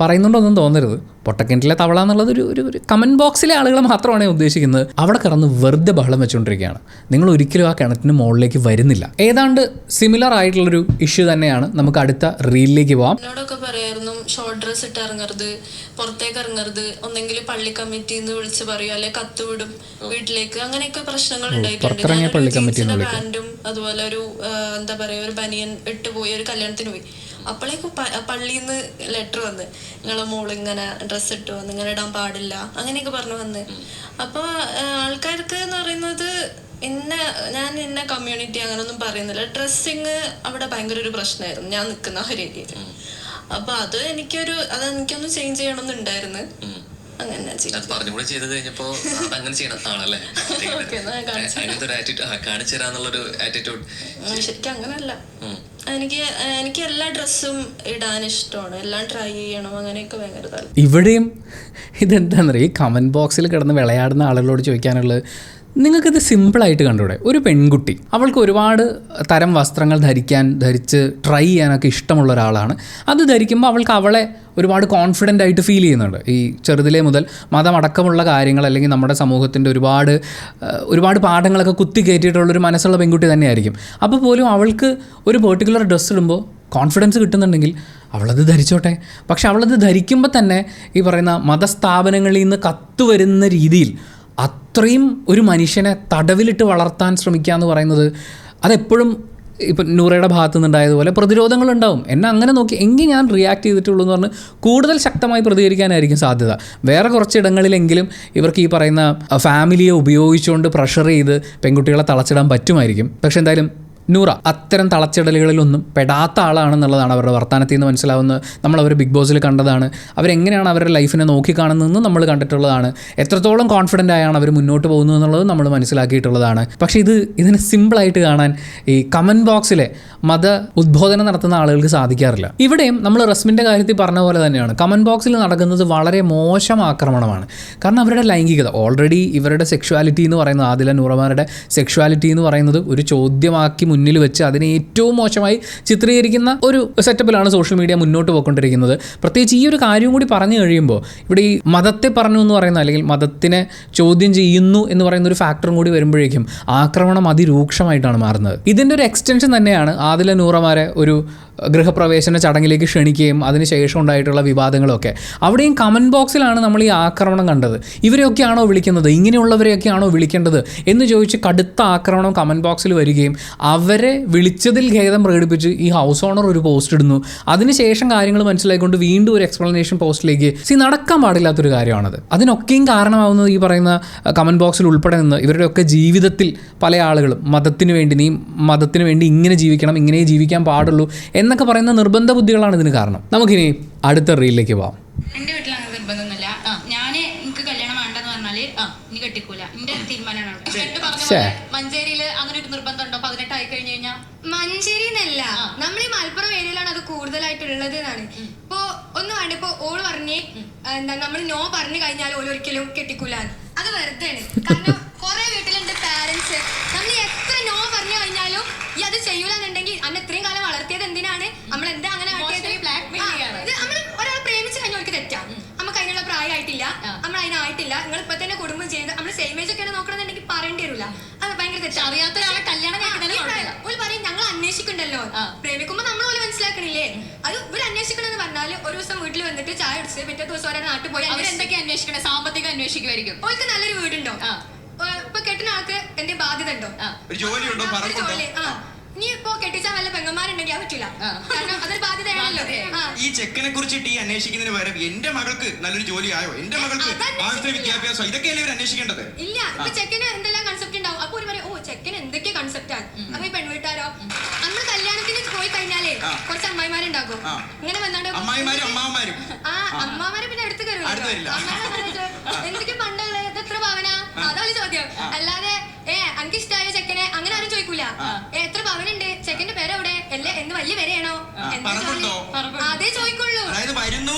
പറയുന്നുണ്ടോന്നും തോന്നരുത്. പൊട്ടക്കിണറ്റിലെ തവള എന്നുള്ളത് ഒരു കമൻറ്റ് ബോക്സിലെ ആളുകൾ മാത്രമാണ് ഉദ്ദേശിക്കുന്നത്. അവിടെ കിടന്ന് വെറുതെ ബഹളം വെച്ചുകൊണ്ടിരിക്കുകയാണ്. നിങ്ങൾ ഒരിക്കലും ആ കിണറ്റിന് മുകളിലേക്ക് വരുന്നില്ല. ഏതാണ്ട് സിമിലർ ആയിട്ടുള്ളൊരു ഇഷ്യൂ തന്നെയാണ്. നമുക്ക് അടുത്ത റീലിലേക്ക് പോവാം. എന്നോടൊക്കെ പറയായിരുന്നു ഷോർട്ട് ഡ്രസ് ഇട്ട് ഇറങ്ങരുത്, പുറത്തേക്ക് ഇറങ്ങരുത്, ഒന്നെങ്കിൽ പള്ളി കമ്മിറ്റിന്ന് വിളിച്ച് പറയും, അല്ലെ കത്ത് വിടും വീട്ടിലേക്ക്. അങ്ങനെയൊക്കെ പ്രശ്നങ്ങൾ ഉണ്ടായിട്ടുണ്ട്. പാന്റും അതുപോലെ ഒരു എന്താ പറയാ ഒരു ബനിയൻ ഇട്ട് പോയി ഒരു കല്യാണത്തിന് പോയി. അപ്പോഴേക്കും പള്ളിയിൽ നിന്ന് ലെറ്റർ വന്ന് നിങ്ങളെ മോള് ഇങ്ങനെ ഡ്രസ്സ് ഇട്ട് വന്ന് ഇങ്ങനെ ഇടാൻ പാടില്ല അങ്ങനെയൊക്കെ പറഞ്ഞു വന്ന്. അപ്പൊ ആൾക്കാർക്ക് എന്ന് പറയുന്നത് ഞാൻ ഇന്ന കമ്മ്യൂണിറ്റി അങ്ങനൊന്നും പറയുന്നില്ല. ഡ്രസ്സിങ് അവിടെ ഭയങ്കര ഒരു പ്രശ്നമായിരുന്നു ഞാൻ നിൽക്കുന്ന ആ രീതിയിൽ. അപ്പൊ അതെനിക്കൊന്ന് ചേഞ്ച് ചെയ്യണമെന്നുണ്ടായിരുന്നു. അങ്ങനെ ചെയ്ത് കഴിഞ്ഞപ്പോ അങ്ങനെ ചെയ്യണം ആണല്ലേ, കാണിച്ചു തരാന്നുള്ളൊരു ആറ്റിറ്റ്യൂഡ്. ശരിക്കും അങ്ങനല്ല. എനിക്ക് എല്ലാ ഡ്രസ്സും ഇടാൻ ഇഷ്ടമാണ്, എല്ലാം ട്രൈ ചെയ്യണം, അങ്ങനെയൊക്കെ ഭയങ്കര താല്പര്യം. ഇവിടെയും ഇതെന്താണെന്നറിയാം, ഈ കമൻറ്റ് ബോക്സിൽ കിടന്ന് വിളയാടുന്ന ആളുകളോട് ചോദിക്കാനുള്ളത്, നിങ്ങൾക്കിത് സിമ്പിളായിട്ട് കണ്ടുകൂടെ? ഒരു പെൺകുട്ടി അവൾക്ക് ഒരുപാട് തരം വസ്ത്രങ്ങൾ ധരിച്ച് ട്രൈ ചെയ്യാനൊക്കെ ഇഷ്ടമുള്ള ഒരാളാണ്. അത് ധരിക്കുമ്പോൾ അവൾക്ക് അവളെ ഒരുപാട് കോൺഫിഡൻ്റ് ആയിട്ട് ഫീൽ ചെയ്യുന്നുണ്ട്. ഈ ചെറുതിലേ മുതൽ മതമടക്കമുള്ള കാര്യങ്ങൾ അല്ലെങ്കിൽ നമ്മുടെ സമൂഹത്തിൻ്റെ ഒരുപാട് പാഠങ്ങളൊക്കെ കുത്തി കയറ്റിയിട്ടുള്ളൊരു മനസ്സുള്ള പെൺകുട്ടി തന്നെയായിരിക്കും. അപ്പോൾ പോലും അവൾക്ക് ഒരു പെർട്ടിക്കുലർ ഡ്രസ്സ് ഇടുമ്പോൾ കോൺഫിഡൻസ് കിട്ടുന്നുണ്ടെങ്കിൽ അവളത് ധരിച്ചോട്ടെ. പക്ഷെ അവളത് ധരിക്കുമ്പോൾ തന്നെ ഈ പറയുന്ന മതസ്ഥാപനങ്ങളിൽ നിന്ന് കത്തുവരുന്ന രീതിയിൽ അത്രയും ഒരു മനുഷ്യനെ തടവിലിട്ട് വളർത്താൻ ശ്രമിക്കുക എന്ന് പറയുന്നത് അതെപ്പോഴും ഇപ്പം നൂറയുടെ ഭാഗത്തു നിന്നുണ്ടായതുപോലെ പ്രതിരോധങ്ങളുണ്ടാവും. എന്നെ അങ്ങനെ നോക്കി എങ്കിൽ ഞാൻ റിയാക്ട് ചെയ്തിട്ടുള്ളൂ എന്ന് പറഞ്ഞ് കൂടുതൽ ശക്തമായി പ്രതികരിക്കാനായിരിക്കും സാധ്യത. വേറെ കുറച്ചിടങ്ങളിലെങ്കിലും ഇവർക്ക് ഈ പറയുന്ന ഫാമിലിയെ ഉപയോഗിച്ചുകൊണ്ട് പ്രഷർ ചെയ്ത് പെൺകുട്ടികളെ തളച്ചിടാൻ പറ്റുമായിരിക്കും. പക്ഷെ എന്തായാലും നൂറ അത്തരം തളച്ചിടലുകളിലൊന്നും പെടാത്ത ആളാണെന്നുള്ളതാണ് അവരുടെ വർത്തമാനത്തിൽ നിന്ന് മനസ്സിലാവുന്നത്. നമ്മളവർ ബിഗ് ബോസിൽ കണ്ടതാണ്. അവരെങ്ങനെയാണ് അവരുടെ ലൈഫിനെ നോക്കിക്കാണുന്നതെന്ന് നമ്മൾ കണ്ടിട്ടുള്ളതാണ്. എത്രത്തോളം കോൺഫിഡൻ്റ് ആയാണ് അവർ മുന്നോട്ട് പോകുന്നത് എന്നുള്ളത് നമ്മൾ മനസ്സിലാക്കിയിട്ടുള്ളതാണ്. പക്ഷേ ഇതിനെ സിമ്പിളായിട്ട് കാണാൻ ഈ കമൻറ്റ് ബോക്സിലെ മത ഉദ്ബോധനം നടത്തുന്ന ആളുകൾക്ക് സാധിക്കാറില്ല. ഇവിടെയും നമ്മൾ റസ്മിൻ്റെ കാര്യത്തിൽ പറഞ്ഞ പോലെ തന്നെയാണ്. കമൻറ്റ് ബോക്സിൽ നടക്കുന്നത് വളരെ മോശം ആക്രമണമാണ്. കാരണം അവരുടെ ലൈംഗികത ഓൾറെഡി ഇവരുടെ സെക്ഷുവാലിറ്റി എന്ന് പറയുന്നത്, ആദില നൂറമാരുടെ സെക്ഷുവാലിറ്റി എന്ന് പറയുന്നത് ഒരു ചോദ്യമാക്കി മുന്നിൽ വെച്ച് അതിനെ ഏറ്റവും മോശമായി ചിത്രീകരിക്കുന്ന ഒരു സെറ്റപ്പിലാണ് സോഷ്യൽ മീഡിയ മുന്നോട്ട് പോയിക്കൊണ്ടിരിക്കുന്നത്. പ്രത്യേകിച്ച് ഈ ഒരു കാര്യം കൂടി പറഞ്ഞു കഴിയുമ്പോൾ ഇവിടെ ഈ മതത്തെ പറഞ്ഞു എന്ന് പറയുന്ന അല്ലെങ്കിൽ മതത്തിനെ ചോദ്യം ചെയ്യുന്നു എന്ന് പറയുന്ന ഒരു ഫാക്ടറും കൂടി വരുമ്പോഴേക്കും ആക്രമണം അതിരൂക്ഷമായിട്ടാണ് മാറുന്നത്. ഇതിൻ്റെ ഒരു എക്സ്റ്റൻഷൻ തന്നെയാണ് ആദില നൂറമാരെ ഒരു ഗൃഹപ്രവേശന ചടങ്ങിലേക്ക് ക്ഷണിക്കുകയും അതിനുശേഷം ഉണ്ടായിട്ടുള്ള വിവാദങ്ങളൊക്കെ. അവിടെയും കമൻറ്റ് ബോക്സിലാണ് നമ്മൾ ഈ ആക്രമണം കണ്ടത്. ഇവരെയൊക്കെയാണോ വിളിക്കുന്നത്, ഇങ്ങനെയുള്ളവരെയൊക്കെയാണോ വിളിക്കേണ്ടത് എന്ന് ചോദിച്ച് കടുത്ത ആക്രമണം കമൻറ്റ് ബോക്സിൽ വരികയും അവരെ വിളിച്ചതിൽ ഖേദം പ്രകടിപ്പിച്ച് ഈ ഹൗസ് ഓണർ ഒരു പോസ്റ്റ് ഇടുന്നു. അതിനുശേഷം കാര്യങ്ങൾ മനസ്സിലായിക്കൊണ്ട് വീണ്ടും ഒരു എക്സ്പ്ലനേഷൻ പോസ്റ്റിലേക്ക് നടക്കാൻ പാടില്ലാത്തൊരു കാര്യമാണത്. അതിനൊക്കെയും കാരണമാവുന്നത് ഈ പറയുന്ന കമൻറ്റ് ബോക്സിൽ ഉൾപ്പെടെ നിന്ന് ഇവരുടെയൊക്കെ ജീവിതത്തിൽ പല ആളുകളും മതത്തിന് വേണ്ടി ഇങ്ങനെ ജീവിക്കണം, ഇങ്ങനെ ജീവിക്കാൻ പാടുള്ളൂ എന്നൊക്കെ പറയുന്ന നിർബന്ധ ബുദ്ധികളാണ് ഇതിന് കാരണം. നമുക്കിനി അടുത്ത റീലിലേക്ക് പോവാം. എന്റെ വീട്ടിൽ അങ്ങനെ നിർബന്ധമൊന്നുമില്ല. എനിക്ക് കല്യാണം വേണ്ടെന്ന് പറഞ്ഞാല് ഇനി കെട്ടിക്കൂല, എന്റെ തീരുമാനമാണ്. മഞ്ചേരിയില് അങ്ങനെ ഒരു നിർബന്ധം ഉണ്ടോ? 18 ആയി കഴിഞ്ഞു കഴിഞ്ഞാൽ മഞ്ചേരിന്നല്ല, നമ്മൾ ഈ മലപ്പുറം ഏരിയയിലാണ് അത് കൂടുതലായിട്ടുള്ളത് എന്നാണ്. ഇപ്പൊ ഒന്ന് വേണ്ട, ഇപ്പൊ ഓള് പറഞ്ഞ് എന്താ നമ്മൾ നോ പറഞ്ഞു കഴിഞ്ഞാൽ ഓല് ഒരിക്കലും കെട്ടിക്കൂലാന്ന്. അത് വെറുതെ ആണ്. കാരണം കുറെ വീട്ടിലുണ്ട് പാരന്റ്സ്, നമ്മൾ എത്ര നോ പറഞ്ഞു കഴിഞ്ഞാലും ഈ അത് ചെയ്യൂലെന്നുണ്ടെങ്കിൽ അന്ന് ഇത്രയും കാലം വളർത്തിയത് എന്തിനാണ്, നമ്മൾ എന്താ അങ്ങനെ നമ്മൾ ഒരാളെ പ്രേമിച്ച് കഴിഞ്ഞവർക്ക് തെറ്റാ. നമുക്ക് അതിനുള്ള പ്രായമായിട്ടില്ല, നമ്മൾ അതിനായിട്ടില്ല, നിങ്ങൾ ഇപ്പൊ തന്നെ കുടുംബം ചെയ്യുന്നത് നമ്മൾ സെയിം ഏജ് ഒക്കെ നോക്കണമെന്നുണ്ടെങ്കിൽ പറയേണ്ടി വരില്ല. അത് ഭയങ്കര തെറ്റാ. അറിയാത്ത ഒരാളെ കല്യാണം പറയും ഞങ്ങൾ അന്വേഷിക്കണ്ടല്ലോ. പ്രേമിക്കുമ്പോ നമ്മൾ പോലെ മനസ്സിലാക്കണില്ലേ? അത് ഇവർ അന്വേഷിക്കണമെന്ന് പറഞ്ഞാല് ഒരു ദിവസം വീട്ടിൽ വന്നിട്ട് ചായ അടിച്ച് പിറ്റേ ദിവസം ഒരാൾ നാട്ടിൽ പോയി എന്തൊക്കെ അന്വേഷിക്കണേ? സാമ്പത്തികം അന്വേഷിക്കുമായിരിക്കും. ഓൾക്ക് നല്ലൊരു വീടുണ്ടോ, ഇപ്പൊ കെട്ടുന്ന ആൾക്ക് എന്റെ ബാധ്യത ഉണ്ടോ, ജോലി. നീ ഇപ്പൊ കെട്ടിച്ചാൽ വല്ല പെങ്ങന്മാരുണ്ടെങ്കിൽ അത് പറ്റില്ല. കാരണം അതൊരു ബാധ്യതയാണല്ലോ. ഈ ചെക്കനെ കുറിച്ചിട്ട് ഈ അന്വേഷിക്കുന്നതിന് പകരം എന്റെ മകൾക്ക് നല്ലൊരു ജോലി ആയോ, എന്റെ മകൾക്ക് ആവശ്യത്തിന് വിദ്യാഭ്യാസം, ഇതൊക്കെയല്ലേ ഇവർ അന്വേഷിക്കേണ്ടത്? ഇല്ല, ഇപ്പൊ ചെക്കന് എന്തെല്ലാം കൺസെപ്റ്റ് ഉണ്ടാവും. അപ്പൊ ഒരു പറയും ഓ ചെക്കന് എന്തൊക്കെ കൺസെപ്റ്റാണ്. അപ്പൊ ഈ പെൺവീട്ടാരോ നമ്മൾ കല്യാണത്തിന് പോയി കഴിഞ്ഞാലേ കുറച്ച് അമ്മായിമാരുണ്ടാകും. ഇങ്ങനെ വന്നാണ്ട് അമ്മായിമാരും അമ്മാവന്മാരും അമ്മാമാരെ പിന്നെ അടുത്ത് കയറില്ല. എന്തൊക്കെ പണ്ടുള്ള എത്ര പവന, അതാണ് ചോദ്യം. അല്ലാതെ എനിക്ക് ഇഷ്ടമായ ചെക്കനെ അങ്ങനെ ആരും ചോദിക്കൂല. എത്ര പവനുണ്ട്, ചെക്കന്റെ പേരെവിടെ, അല്ലേ എന്ന് വലിയ പേരെയാണോ, അതേ ചോദിക്കുള്ളൂ.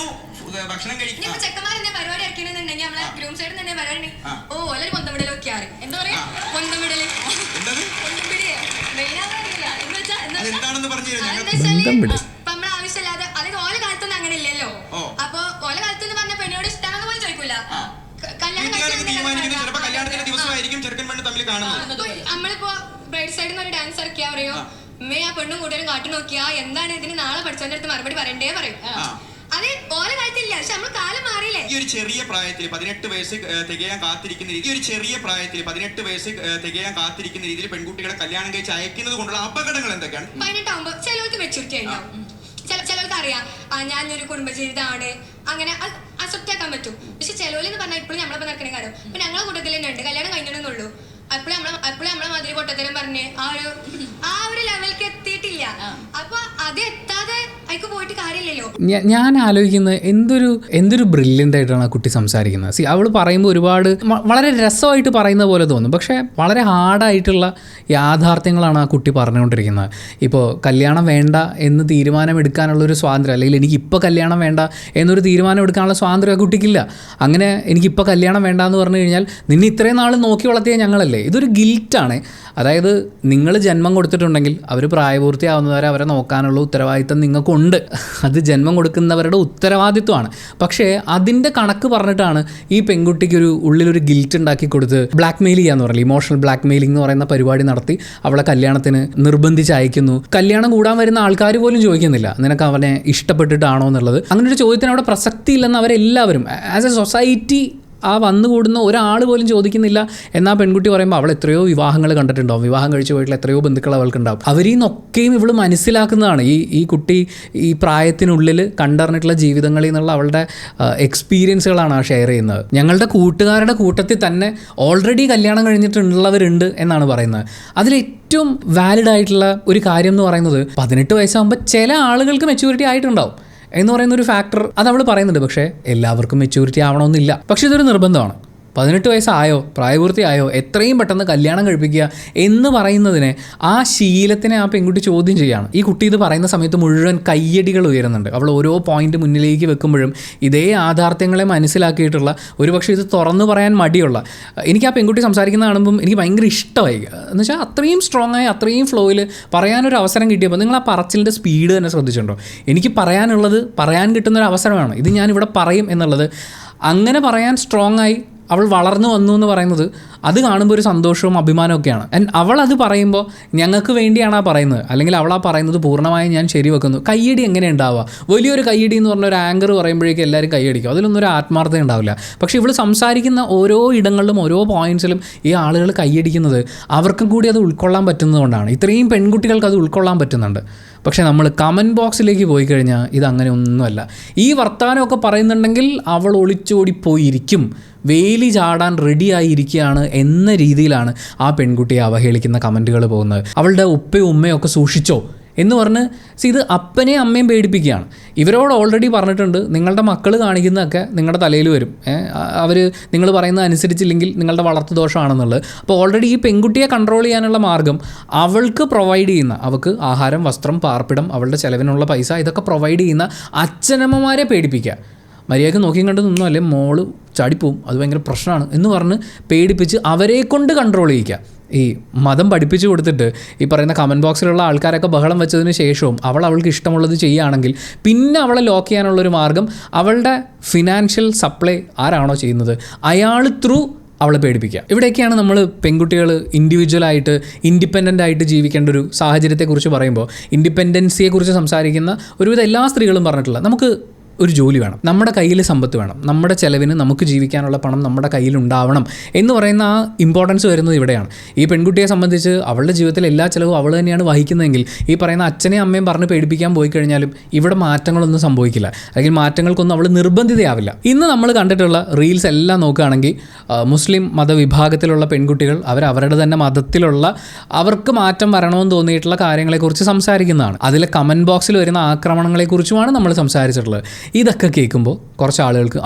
ഭക്ഷണം കഴിക്കും. ചെക്കന്മാരെന്നെ പരിപാടി ഇറക്കണമെന്നുണ്ടെങ്കിൽ നമ്മളെ ഗ്രൂം സൈഡിൽ തന്നെ പരിപാടി ഓ ഓലൊരു പൊന്തമിടലൊക്കെ ആറ്. എന്താ പറയാ പൊന്തമിടല്, എന്താണെന്ന് പറഞ്ഞു നമ്മളെ ആവശ്യമില്ലാതെ, അതായത് ഓല കാലത്തൊന്നും അങ്ങനെ ഇല്ലല്ലോ. അപ്പൊ വീട്ടുകാരൊക്കെ തീരുമാനിക്കുന്നത് ചിലപ്പോൾ കല്യാണത്തിന്റെ ദിവസമായിരിക്കും ചെറുക്കൻ പെണ്ണ് തമ്മിൽ കാണുന്നത്. നമ്മളിപ്പോ ബ്രൈഡ് സൈഡിൽ നിന്ന് ഒരു ഡാൻസ് ഇറക്കിയാ പറയോ അമ്മേ ആ പെണ്ണും കൂടുതലും കാട്ടു നോക്കിയാ എന്താണ് ഇതിന് നാളെ പഠിച്ചവന്റെ അടുത്ത് മറുപടി പറയണ്ടേ പറയും. അത് ഓരോ കാലത്തില്ല, പക്ഷെ നമ്മൾ കാലം മാറിയില്ലേ. ഈ ഒരു ചെറിയ പ്രായത്തിൽ 18 വയസ്സ് തികയാൻ കാത്തിരിക്കുന്ന രീതി, ഈ ഒരു ചെറിയ പ്രായത്തിൽ 18 വയസ്സ് തികയാൻ കാത്തിരിക്കുന്ന രീതിയിൽ പെൺകുട്ടികളെ കല്യാണം കഴിച്ച് അയക്കുന്നത് കൊണ്ടുള്ള അപകടങ്ങൾ എന്തൊക്കെയാണ്? 18 ആവുമ്പോ ചിലർക്ക് മെച്ചൂരിറ്റി ഉണ്ടാവും, ചിലർക്ക് അറിയാം ഞാനൊരു കുടുംബജീവിതമാണ്, അങ്ങനെ അക്സെപ്റ്റ് ആക്കാൻ പറ്റും. പക്ഷെ ചിലവരെന്ന് പറഞ്ഞാൽ ഇപ്പോഴും നമ്മളെ നടക്കണ കാര്യം ഇപ്പൊ ഞങ്ങളെ കൂട്ടത്തിൽ തന്നെ ഉണ്ട്, കല്യാണം കഴിഞ്ഞെന്നുള്ളൂ, അപ്പോഴും നമ്മളെ മാതിരി പൊട്ടത്തരം പറഞ്ഞ് ആ ഒരു ലെവലിലേക്ക് എത്തിയിട്ടില്ല. അപ്പൊ അത് എത്താതെ അതിക്ക് പോയിട്ട് കാര്യമില്ലല്ലോ. ഞാൻ ആലോചിക്കുന്നത് എന്തൊരു ബ്രില്യൻ്റ് ആയിട്ടാണ് ആ കുട്ടി സംസാരിക്കുന്നത്. അവൾ പറയുമ്പോൾ ഒരുപാട് വളരെ രസമായിട്ട് പറയുന്ന പോലെ തോന്നും, പക്ഷേ വളരെ ഹാർഡായിട്ടുള്ള യാഥാർത്ഥ്യങ്ങളാണ് ആ കുട്ടി പറഞ്ഞുകൊണ്ടിരിക്കുന്നത്. ഇപ്പോൾ കല്യാണം വേണ്ട എന്ന് തീരുമാനമെടുക്കാനുള്ളൊരു സ്വാതന്ത്ര്യം, അല്ലെങ്കിൽ എനിക്കിപ്പോൾ കല്യാണം വേണ്ട എന്നൊരു തീരുമാനം എടുക്കാനുള്ള സ്വാതന്ത്ര്യം ആ കുട്ടിക്കില്ല. അങ്ങനെ എനിക്കിപ്പോൾ കല്യാണം വേണ്ട എന്ന് പറഞ്ഞു കഴിഞ്ഞാൽ നിന്നെ ഇത്രയും നാൾ നോക്കി വളർത്തിയ ഞങ്ങളല്ലേ. ഇതൊരു ഗിൽറ്റാണ്. അതായത് നിങ്ങൾ ജന്മം കൊടുത്തിട്ടുണ്ടെങ്കിൽ അവർ പ്രായപൂർത്തിയാവുന്നവരെ അവരെ നോക്കാനുള്ള ഉത്തരവാദിത്തം നിങ്ങൾക്കുണ്ട്. അത് ജന്മം കൊടുക്കുന്നവരുടെ ഉത്തരവാദിത്വമാണ്. പക്ഷേ അതിൻ്റെ കണക്ക് പറഞ്ഞിട്ടാണ് ഈ പെൺകുട്ടിക്കൊരു ഉള്ളിലൊരു ഗിൽറ്റ് ഉണ്ടാക്കി കൊടുത്ത് ബ്ലാക്ക് മെയിൽ ചെയ്യാന്ന് പറയില്ല, ഇമോഷണൽ ബ്ലാക്ക് മെയിലിംഗ് എന്ന് പറയുന്ന പരിപാടി നടത്തി അവളെ കല്യാണത്തിന് നിർബന്ധിച്ച് അയക്കുന്നു. കല്യാണം കൂടാൻ വരുന്ന ആൾക്കാർ പോലും ചോദിക്കുന്നില്ല നിനക്ക് അവനെ ഇഷ്ടപ്പെട്ടിട്ടാണോ എന്നുള്ളത്. അങ്ങനെ ഒരു ചോദ്യത്തിന് അവിടെ പ്രസക്തി ഇല്ലെന്ന് അവരെല്ലാവരും ആസ് എ സൊസൈറ്റി ആ വന്നുകൂടുന്ന ഒരാൾ പോലും ചോദിക്കുന്നില്ല. എന്നാൽ പെൺകുട്ടി പറയുമ്പോൾ അവൾ എത്രയോ വിവാഹങ്ങൾ കണ്ടിട്ടുണ്ടാവും, വിവാഹം കഴിച്ചു പോയിട്ടുള്ള എത്രയോ ബന്ധുക്കൾ അവൾക്കുണ്ടാവും. അവരീ നിന്നൊക്കെയും ഇവൾ മനസ്സിലാക്കുന്നതാണ് ഈ കുട്ടി ഈ പ്രായത്തിനുള്ളിൽ കണ്ടറിഞ്ഞിട്ടുള്ള ജീവിതങ്ങളിൽ നിന്നുള്ള അവളുടെ എക്സ്പീരിയൻസുകളാണ് ആ ഷെയർ ചെയ്യുന്നത്. ഞങ്ങളുടെ കൂട്ടുകാരുടെ കൂട്ടത്തിൽ തന്നെ ഓൾറെഡി കല്യാണം കഴിഞ്ഞിട്ടുള്ളവരുണ്ട് എന്നാണ് പറയുന്നത്. അതിലേറ്റവും വാലിഡ് ആയിട്ടുള്ള ഒരു കാര്യം എന്ന് പറയുന്നത് 18 വയസ്സാകുമ്പോൾ ചില ആളുകൾക്ക് മെച്യൂരിറ്റി ആയിട്ടുണ്ടാവും എന്ന് പറയുന്ന ഒരു ഫാക്ടർ അത് അവൾ പറയുന്നുണ്ട്. പക്ഷേ എല്ലാവർക്കും മെച്യൂരിറ്റി ആവണമെന്നില്ല. പക്ഷേ ഇതൊരു നിർബന്ധമാണ്. 18 വയസ്സായോ, പ്രായപൂർത്തിയായോ, എത്രയും പെട്ടെന്ന് കല്യാണം കഴിപ്പിക്കുക എന്ന് പറയുന്നതിനെ, ആ ശീലത്തിനെ ആ പെൺകുട്ടി ചോദ്യം ചെയ്യുകയാണ്. ഈ കുട്ടി ഇത് പറയുന്ന സമയത്ത് മുഴുവൻ കയ്യടികൾ ഉയരുന്നുണ്ട്. അവൾ ഓരോ പോയിന്റ് മുന്നിലേക്ക് വെക്കുമ്പോഴും ഇതേ യാഥാർത്ഥ്യങ്ങളെ മനസ്സിലാക്കിയിട്ടുള്ള, ഒരുപക്ഷെ ഇത് തുറന്നു പറയാൻ മടിയുള്ള, എനിക്ക് ആ പെൺകുട്ടി സംസാരിക്കുന്ന കാണുമ്പം എനിക്ക് ഭയങ്കര ഇഷ്ടമായി. എന്ന് വെച്ചാൽ അത്രയും സ്ട്രോങ് ആയി അത്രയും ഫ്ലോയിൽ പറയാനൊരു അവസരം കിട്ടിയപ്പോൾ നിങ്ങൾ ആ പറച്ചിലിൻ്റെ സ്പീഡ് തന്നെ ശ്രദ്ധിച്ചിട്ടുണ്ടോ? എനിക്ക് പറയാനുള്ളത് പറയാൻ കിട്ടുന്നൊരു അവസരമാണ്, ഇത് ഞാനിവിടെ പറയും എന്നുള്ളത്. അങ്ങനെ പറയാൻ സ്ട്രോങ് ആയി അവൾ വളർന്നു വന്നു എന്ന് പറയുന്നത് അത് കാണുമ്പോൾ ഒരു സന്തോഷവും അഭിമാനമൊക്കെയാണ്. ആൻഡ് അവൾ അത് പറയുമ്പോൾ ഞങ്ങൾക്ക് വേണ്ടിയാണ് ആ പറയുന്നത്, അല്ലെങ്കിൽ അവൾ ആ പറയുന്നത് പൂർണ്ണമായും ഞാൻ ശരിവെക്കുന്നു. കയ്യടി എങ്ങനെ ഉണ്ടാവുക? വലിയൊരു കയ്യടി എന്ന് പറഞ്ഞ ഒരു ആങ്കർ പറയുമ്പോഴേക്കും എല്ലാവരും കയ്യടിക്കും, അതിലൊന്നും ഒരു ആത്മാർത്ഥത ഉണ്ടാവില്ല. പക്ഷേ ഇവൾ സംസാരിക്കുന്ന ഓരോ ഇടങ്ങളിലും ഓരോ പോയിൻറ്റ്സിലും ഈ ആളുകൾ കയ്യടിക്കുന്നത് അവർക്കും കൂടി അത് ഉൾക്കൊള്ളാൻ പറ്റുന്നതുകൊണ്ടാണ്. ഇത്രയും പെൺകുട്ടികൾക്ക് അത് ഉൾക്കൊള്ളാൻ പറ്റുന്നുണ്ട്. പക്ഷേ നമ്മൾ കമൻറ്റ് ബോക്സിലേക്ക് പോയി കഴിഞ്ഞാൽ ഇതങ്ങനെ ഒന്നുമല്ല. ഈ വർത്തമാനമൊക്കെ പറയുന്നുണ്ടെങ്കിൽ അവൾ ഒളിച്ചോടിപ്പോയിരിക്കും, വേലി ചാടാൻ റെഡിയായിരിക്കുകയാണ് എന്ന രീതിയിലാണ് ആ പെൺകുട്ടിയെ അവഹേളിക്കുന്ന കമൻറ്റുകൾ പോകുന്നത്. അവളുടെ ഉപ്പയും ഉമ്മയും ഒക്കെ സൂക്ഷിച്ചോ എന്ന് പറഞ്ഞ് ഇത് അപ്പനെയും അമ്മയും പേടിപ്പിക്കുകയാണ്. ഇവരോട് ഓൾറെഡി പറഞ്ഞിട്ടുണ്ട് നിങ്ങളുടെ മക്കൾ കാണിക്കുന്നതൊക്കെ നിങ്ങളുടെ തലയിൽ വരും, അവർ നിങ്ങൾ പറയുന്നത് അനുസരിച്ചില്ലെങ്കിൽ നിങ്ങളുടെ വളർത്തു ദോഷമാണെന്നുള്ളത്. അപ്പോൾ ഓൾറെഡി ഈ പെൺകുട്ടിയെ കൺട്രോൾ ചെയ്യാനുള്ള മാർഗ്ഗം അവൾക്ക് പ്രൊവൈഡ് ചെയ്യുന്ന, അവൾക്ക് ആഹാരം, വസ്ത്രം, പാർപ്പിടം, അവളുടെ ചിലവിനുള്ള പൈസ ഇതൊക്കെ പ്രൊവൈഡ് ചെയ്യുന്ന അച്ഛനമ്മമാരെ പേടിപ്പിക്കുക. മര്യാദയ്ക്ക് നോക്കിയും കണ്ടതൊന്നും അല്ലേ മോള് ചാടിപ്പോവും, അത് ഭയങ്കര പ്രശ്നമാണ് എന്ന് പറഞ്ഞ് പേടിപ്പിച്ച് അവരെ കൊണ്ട് കൺട്രോൾ ചെയ്യിക്കുക. ഈ മതം പഠിപ്പിച്ചു കൊടുത്തിട്ട് ഈ പറയുന്ന കമൻറ്റ് ബോക്സിലുള്ള ആൾക്കാരൊക്കെ ബഹളം വെച്ചതിന് ശേഷവും അവൾക്ക് ഇഷ്ടമുള്ളത് ചെയ്യുകയാണെങ്കിൽ പിന്നെ അവളെ ലോക്ക് ചെയ്യാനുള്ളൊരു മാർഗ്ഗം അവളുടെ ഫിനാൻഷ്യൽ സപ്ലൈ ആരാണോ ചെയ്യുന്നത് അയാൾ ത്രൂ അവളെ പേടിപ്പിക്കുക. ഇവിടെയൊക്കെയാണ് നമ്മൾ പെൺകുട്ടികൾ ഇൻഡിവിജ്വലായിട്ട് ഇൻഡിപെൻഡൻ്റ് ആയിട്ട് ജീവിക്കേണ്ട ഒരു സാഹചര്യത്തെക്കുറിച്ച് പറയുമ്പോൾ, ഇൻഡിപെൻഡൻസിയെക്കുറിച്ച് സംസാരിക്കുന്ന ഒരുവിധ എല്ലാ സ്ത്രീകളും പറഞ്ഞിട്ടുള്ള നമുക്ക് ഒരു ജോലി വേണം, നമ്മുടെ കയ്യിൽ സമ്പത്ത് വേണം, നമ്മുടെ ചിലവിന് നമുക്ക് ജീവിക്കാനുള്ള പണം നമ്മുടെ കയ്യിലുണ്ടാവണം എന്ന് പറയുന്ന ആ ഇമ്പോർട്ടൻസ് വരുന്നത് ഇവിടെയാണ്. ഈ പെൺകുട്ടിയെ സംബന്ധിച്ച് അവളുടെ ജീവിതത്തിൽ എല്ലാ ചിലവും അവൾ തന്നെയാണ് വഹിക്കുന്നതെങ്കിൽ ഈ പറയുന്ന അച്ഛനെയും അമ്മയും പറഞ്ഞ് പേടിപ്പിക്കാൻ പോയി കഴിഞ്ഞാലും ഇവിടെ മാറ്റങ്ങളൊന്നും സംഭവിക്കില്ല, അല്ലെങ്കിൽ മാറ്റങ്ങൾക്കൊന്നും അവൾ നിർബന്ധിതയാവില്ല. ഇന്ന് നമ്മൾ കണ്ടിട്ടുള്ള റീൽസ് എല്ലാം നോക്കുകയാണെങ്കിൽ മുസ്ലിം മതവിഭാഗത്തിലുള്ള പെൺകുട്ടികൾ അവരുടെ തന്നെ മതത്തിലുള്ള അവർക്ക് മാറ്റം വരണമെന്ന് തോന്നിയിട്ടുള്ള കാര്യങ്ങളെക്കുറിച്ച് സംസാരിക്കുന്നതാണ്. അതിലെ കമൻറ്റ് ബോക്സിൽ വരുന്ന ആക്രമണങ്ങളെക്കുറിച്ചുമാണ് നമ്മൾ സംസാരിച്ചിട്ടുള്ളത്. ഇതൊക്കെ കേൾക്കുമ്പോൾ കുറച്ച് ആളുകൾക്ക്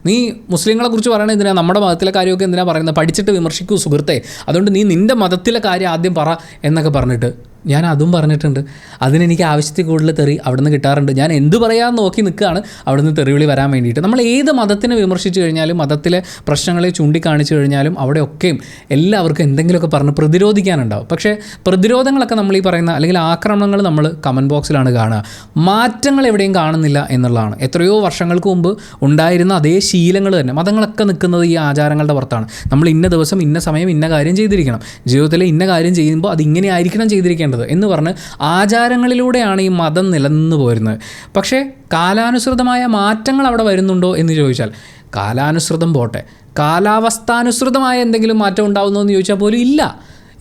നീ മുസ്ലിങ്ങളെ കുറിച്ച് പറയണത് എന്തിനാ, നമ്മുടെ മതത്തിലെ കാര്യമൊക്കെ എന്തിനാ പറയുന്നത്, പഠിച്ചിട്ട് വിമർശിക്കൂ സുഹൃത്തെ, അതുകൊണ്ട് നീ നിൻ്റെ മതത്തിലെ കാര്യം ആദ്യം പറ എന്നൊക്കെ പറഞ്ഞിട്ട് ഞാൻ അതും പറഞ്ഞിട്ടുണ്ട്. അതിനെനിക്ക് ആവശ്യത്തിൽ കൂടുതൽ തെറി അവിടെ നിന്ന് കിട്ടാറുണ്ട്. ഞാൻ എന്ത് പറയാൻ നോക്കി നിൽക്കുകയാണ് അവിടെ നിന്ന് തെറിവിളി വരാൻ വേണ്ടിയിട്ട്. നമ്മൾ ഏത് മതത്തിനെ വിമർശിച്ച് കഴിഞ്ഞാലും മതത്തിലെ പ്രശ്നങ്ങളെ ചൂണ്ടിക്കാണിച്ചു കഴിഞ്ഞാലും അവിടെയൊക്കെയും എല്ലാവർക്കും എന്തെങ്കിലുമൊക്കെ പറഞ്ഞ് പ്രതിരോധിക്കാനുണ്ടാവും. പക്ഷേ പ്രതിരോധങ്ങളൊക്കെ നമ്മൾ ഈ പറയുന്ന അല്ലെങ്കിൽ ആക്രമണങ്ങൾ നമ്മൾ കമൻറ്റ് ബോക്സിലാണ് കാണുക. മാറ്റങ്ങൾ എവിടെയും കാണുന്നില്ല എന്നുള്ളതാണ്. എത്രയോ വർഷങ്ങൾക്ക് മുമ്പ് ഉണ്ടായിരുന്ന അതേ ശീലങ്ങൾ തന്നെ. മതങ്ങളൊക്കെ നിൽക്കുന്നത് ഈ ആചാരങ്ങളുടെ പുറത്താണ്. നമ്മൾ ഇന്ന ദിവസം ഇന്ന സമയം ഇന്ന കാര്യം ചെയ്തിരിക്കണം, ജീവിതത്തിലെ ഇന്ന കാര്യം ചെയ്യുമ്പോൾ അതിങ്ങനെ ആയിരിക്കണം ചെയ്തിരിക്കേണ്ടത് എന്ന് പറഞ്ഞ് ആചാരങ്ങളിലൂടെയാണ് ഈ മതം നിലനിന്ന് പോരുന്നത്. പക്ഷേ കാലാനുസൃതമായ മാറ്റങ്ങൾ അവിടെ വരുന്നുണ്ടോ എന്ന് ചോദിച്ചാൽ കാലാനുസൃതം പോട്ടെ, കാലാവസ്ഥാനുസൃതമായ എന്തെങ്കിലും മാറ്റം ഉണ്ടാകുന്നോ എന്ന് ചോദിച്ചാൽ പോലും ഇല്ല.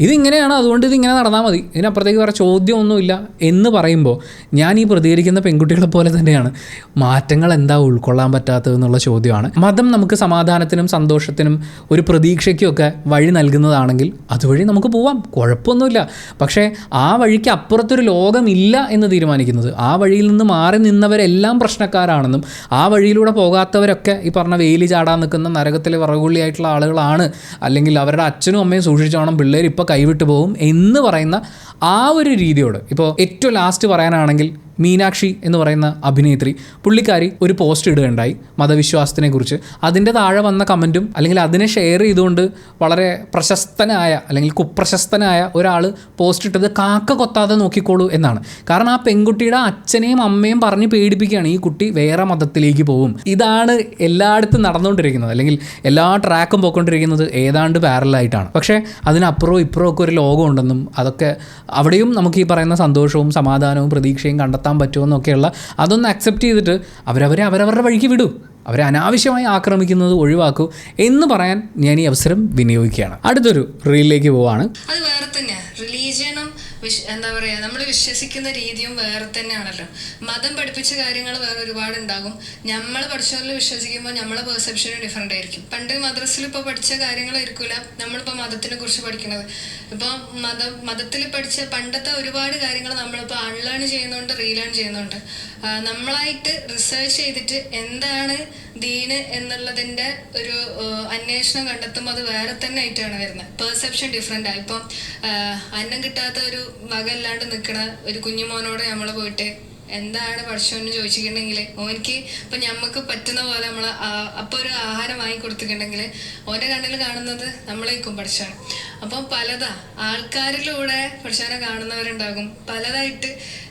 ഇതിങ്ങനെയാണ്, അതുകൊണ്ട് ഇതിങ്ങനെ നടന്നാൽ മതി, ഇതിനപ്പുറത്തേക്ക് വേറെ ചോദ്യമൊന്നുമില്ല എന്ന് പറയുമ്പോൾ ഞാൻ ഈ പ്രതികരിക്കുന്ന പെൺകുട്ടികളെ പോലെ തന്നെയാണ്. മാറ്റങ്ങൾ എന്താ ഉൾക്കൊള്ളാൻ പറ്റാത്തതെന്നുള്ള ചോദ്യമാണ്. മതം നമുക്ക് സമാധാനത്തിനും സന്തോഷത്തിനും ഒരു പ്രതീക്ഷയ്ക്കുമൊക്കെ വഴി നൽകുന്നതാണെങ്കിൽ അതുവഴി നമുക്ക് പോവാം, കുഴപ്പമൊന്നുമില്ല. പക്ഷേ ആ വഴിക്ക് അപ്പുറത്തൊരു ലോകമില്ല എന്ന് തീരുമാനിക്കുന്നത്, ആ വഴിയിൽ നിന്ന് മാറി നിന്നവരെല്ലാം പ്രശ്നക്കാരാണെന്നും ആ വഴിയിലൂടെ പോകാത്തവരൊക്കെ ഈ പറഞ്ഞ വേലി ചാടാൻ നിൽക്കുന്ന നരകത്തിലെ വിറകുള്ളിയായിട്ടുള്ള ആളുകളാണ്, അല്ലെങ്കിൽ അവരുടെ അച്ഛനും അമ്മയും സൂക്ഷിച്ചോണം, പിള്ളേർ ഇപ്പോൾ കൈവിട്ട് പോകും എന്ന് പറയുന്ന ആ ഒരു രീതിയോട്. ഇപ്പോൾ ഏറ്റവും ലാസ്റ്റ് പറയാനാണെങ്കിൽ മീനാക്ഷി എന്ന് പറയുന്ന അഭിനേത്രി, പുള്ളിക്കാരി ഒരു പോസ്റ്റ് ഇടുകയുണ്ടായി മതവിശ്വാസത്തിനെ കുറിച്ച്. അതിൻ്റെ താഴെ വന്ന കമൻറ്റും അല്ലെങ്കിൽ അതിനെ ഷെയർ ചെയ്തുകൊണ്ട് വളരെ പ്രശസ്തനായ അല്ലെങ്കിൽ കുപ്രശസ്തനായ ഒരാൾ പോസ്റ്റ് ഇട്ടത് കാക്ക കൊത്താതെ നോക്കിക്കോളൂ എന്നാണ്. കാരണം ആ പെൺകുട്ടിയുടെ അച്ഛനെയും അമ്മയും പറഞ്ഞ് പേടിപ്പിക്കുകയാണ്, ഈ കുട്ടി വേറെ മതത്തിലേക്ക് പോകും. ഇതാണ് എല്ലായിടത്തും നടന്നുകൊണ്ടിരിക്കുന്നത്, അല്ലെങ്കിൽ എല്ലാ ട്രാക്കും പോയിക്കൊണ്ടിരിക്കുന്നത് ഏതാണ്ട് പാരലായിട്ടാണ്. പക്ഷേ അതിനപ്പുറവും ഇപ്പുറവും ഒക്കെ ഒരു ലോകമുണ്ടെന്നും അതൊക്കെ അവിടെയും നമുക്ക് ഈ പറയുന്ന സന്തോഷവും സമാധാനവും പ്രതീക്ഷയും കണ്ടെത്താൻ പറ്റുമെന്നൊക്കെയുള്ള അതൊന്ന് അക്സെപ്റ്റ് ചെയ്തിട്ട് അവരവരുടെ വഴിക്ക് വിടൂ, അവരെ അനാവശ്യമായി ആക്രമിക്കുന്നത് ഒഴിവാക്കൂ എന്ന് പറയാൻ ഞാൻ ഈ അവസരം വിനിയോഗിക്കുകയാണ്. അടുത്തൊരു റീലിലേക്ക് പോവാണ്. അത് വേറെ തന്നെയാണ്. റിലീജിയനും എന്താ പറയുക, നമ്മൾ വിശ്വസിക്കുന്ന രീതിയും വേറെ തന്നെയാണല്ലോ. മതം പഠിപ്പിച്ച കാര്യങ്ങൾ വേറെ ഒരുപാട് ഉണ്ടാകും. നമ്മൾ പഠിച്ചവരിൽ വിശ്വസിക്കുമ്പോൾ നമ്മളെ പെർസെപ്ഷനും ഡിഫറെൻ്റ് ആയിരിക്കും. പണ്ട് മദ്രസിൽ ഇപ്പോൾ പഠിച്ച കാര്യങ്ങളായിരിക്കില്ല നമ്മളിപ്പോൾ മതത്തിനെ കുറിച്ച് പഠിക്കുന്നത്. ഇപ്പോൾ മതത്തിൽ പഠിച്ച പണ്ടത്തെ ഒരുപാട് കാര്യങ്ങൾ നമ്മളിപ്പോൾ അൺലേൺ ചെയ്യുന്നുണ്ട്, റീലേൺ ചെയ്യുന്നുണ്ട്. നമ്മളായിട്ട് റിസർച്ച് ചെയ്തിട്ട് എന്താണ് ദീന് എന്നുള്ളതിൻ്റെ ഒരു അന്വേഷണം കണ്ടെത്തുമ്പോൾ അത് വേറെ തന്നെ ആയിട്ടാണ് വരുന്നത്. പെർസെപ്ഷൻ ഡിഫറെൻ്റ് ആയി. ഇപ്പം അന്നം കിട്ടാത്ത ഒരു വകല്ലാണ്ട് നിൽക്കണ ഒരു കുഞ്ഞുമോനോട് നമ്മൾ പോയിട്ട് എന്താണ് പഠിച്ചോന്ന് ചോദിച്ചിട്ടുണ്ടെങ്കിൽ ഓനിക്ക് ഇപ്പം ഞമ്മക്ക് പറ്റുന്ന പോലെ നമ്മൾ അപ്പോൾ ഒരു ആഹാരം വാങ്ങി കൊടുത്തിട്ടുണ്ടെങ്കിൽ ഓൻ്റെ കണ്ണിൽ കാണുന്നത് നമ്മളേക്കും പഠിച്ചാണ്. അപ്പം പലതാ ആൾക്കാരിലൂടെ പഠിച്ചാനെ കാണുന്നവരുണ്ടാകും. പലതായിട്ട്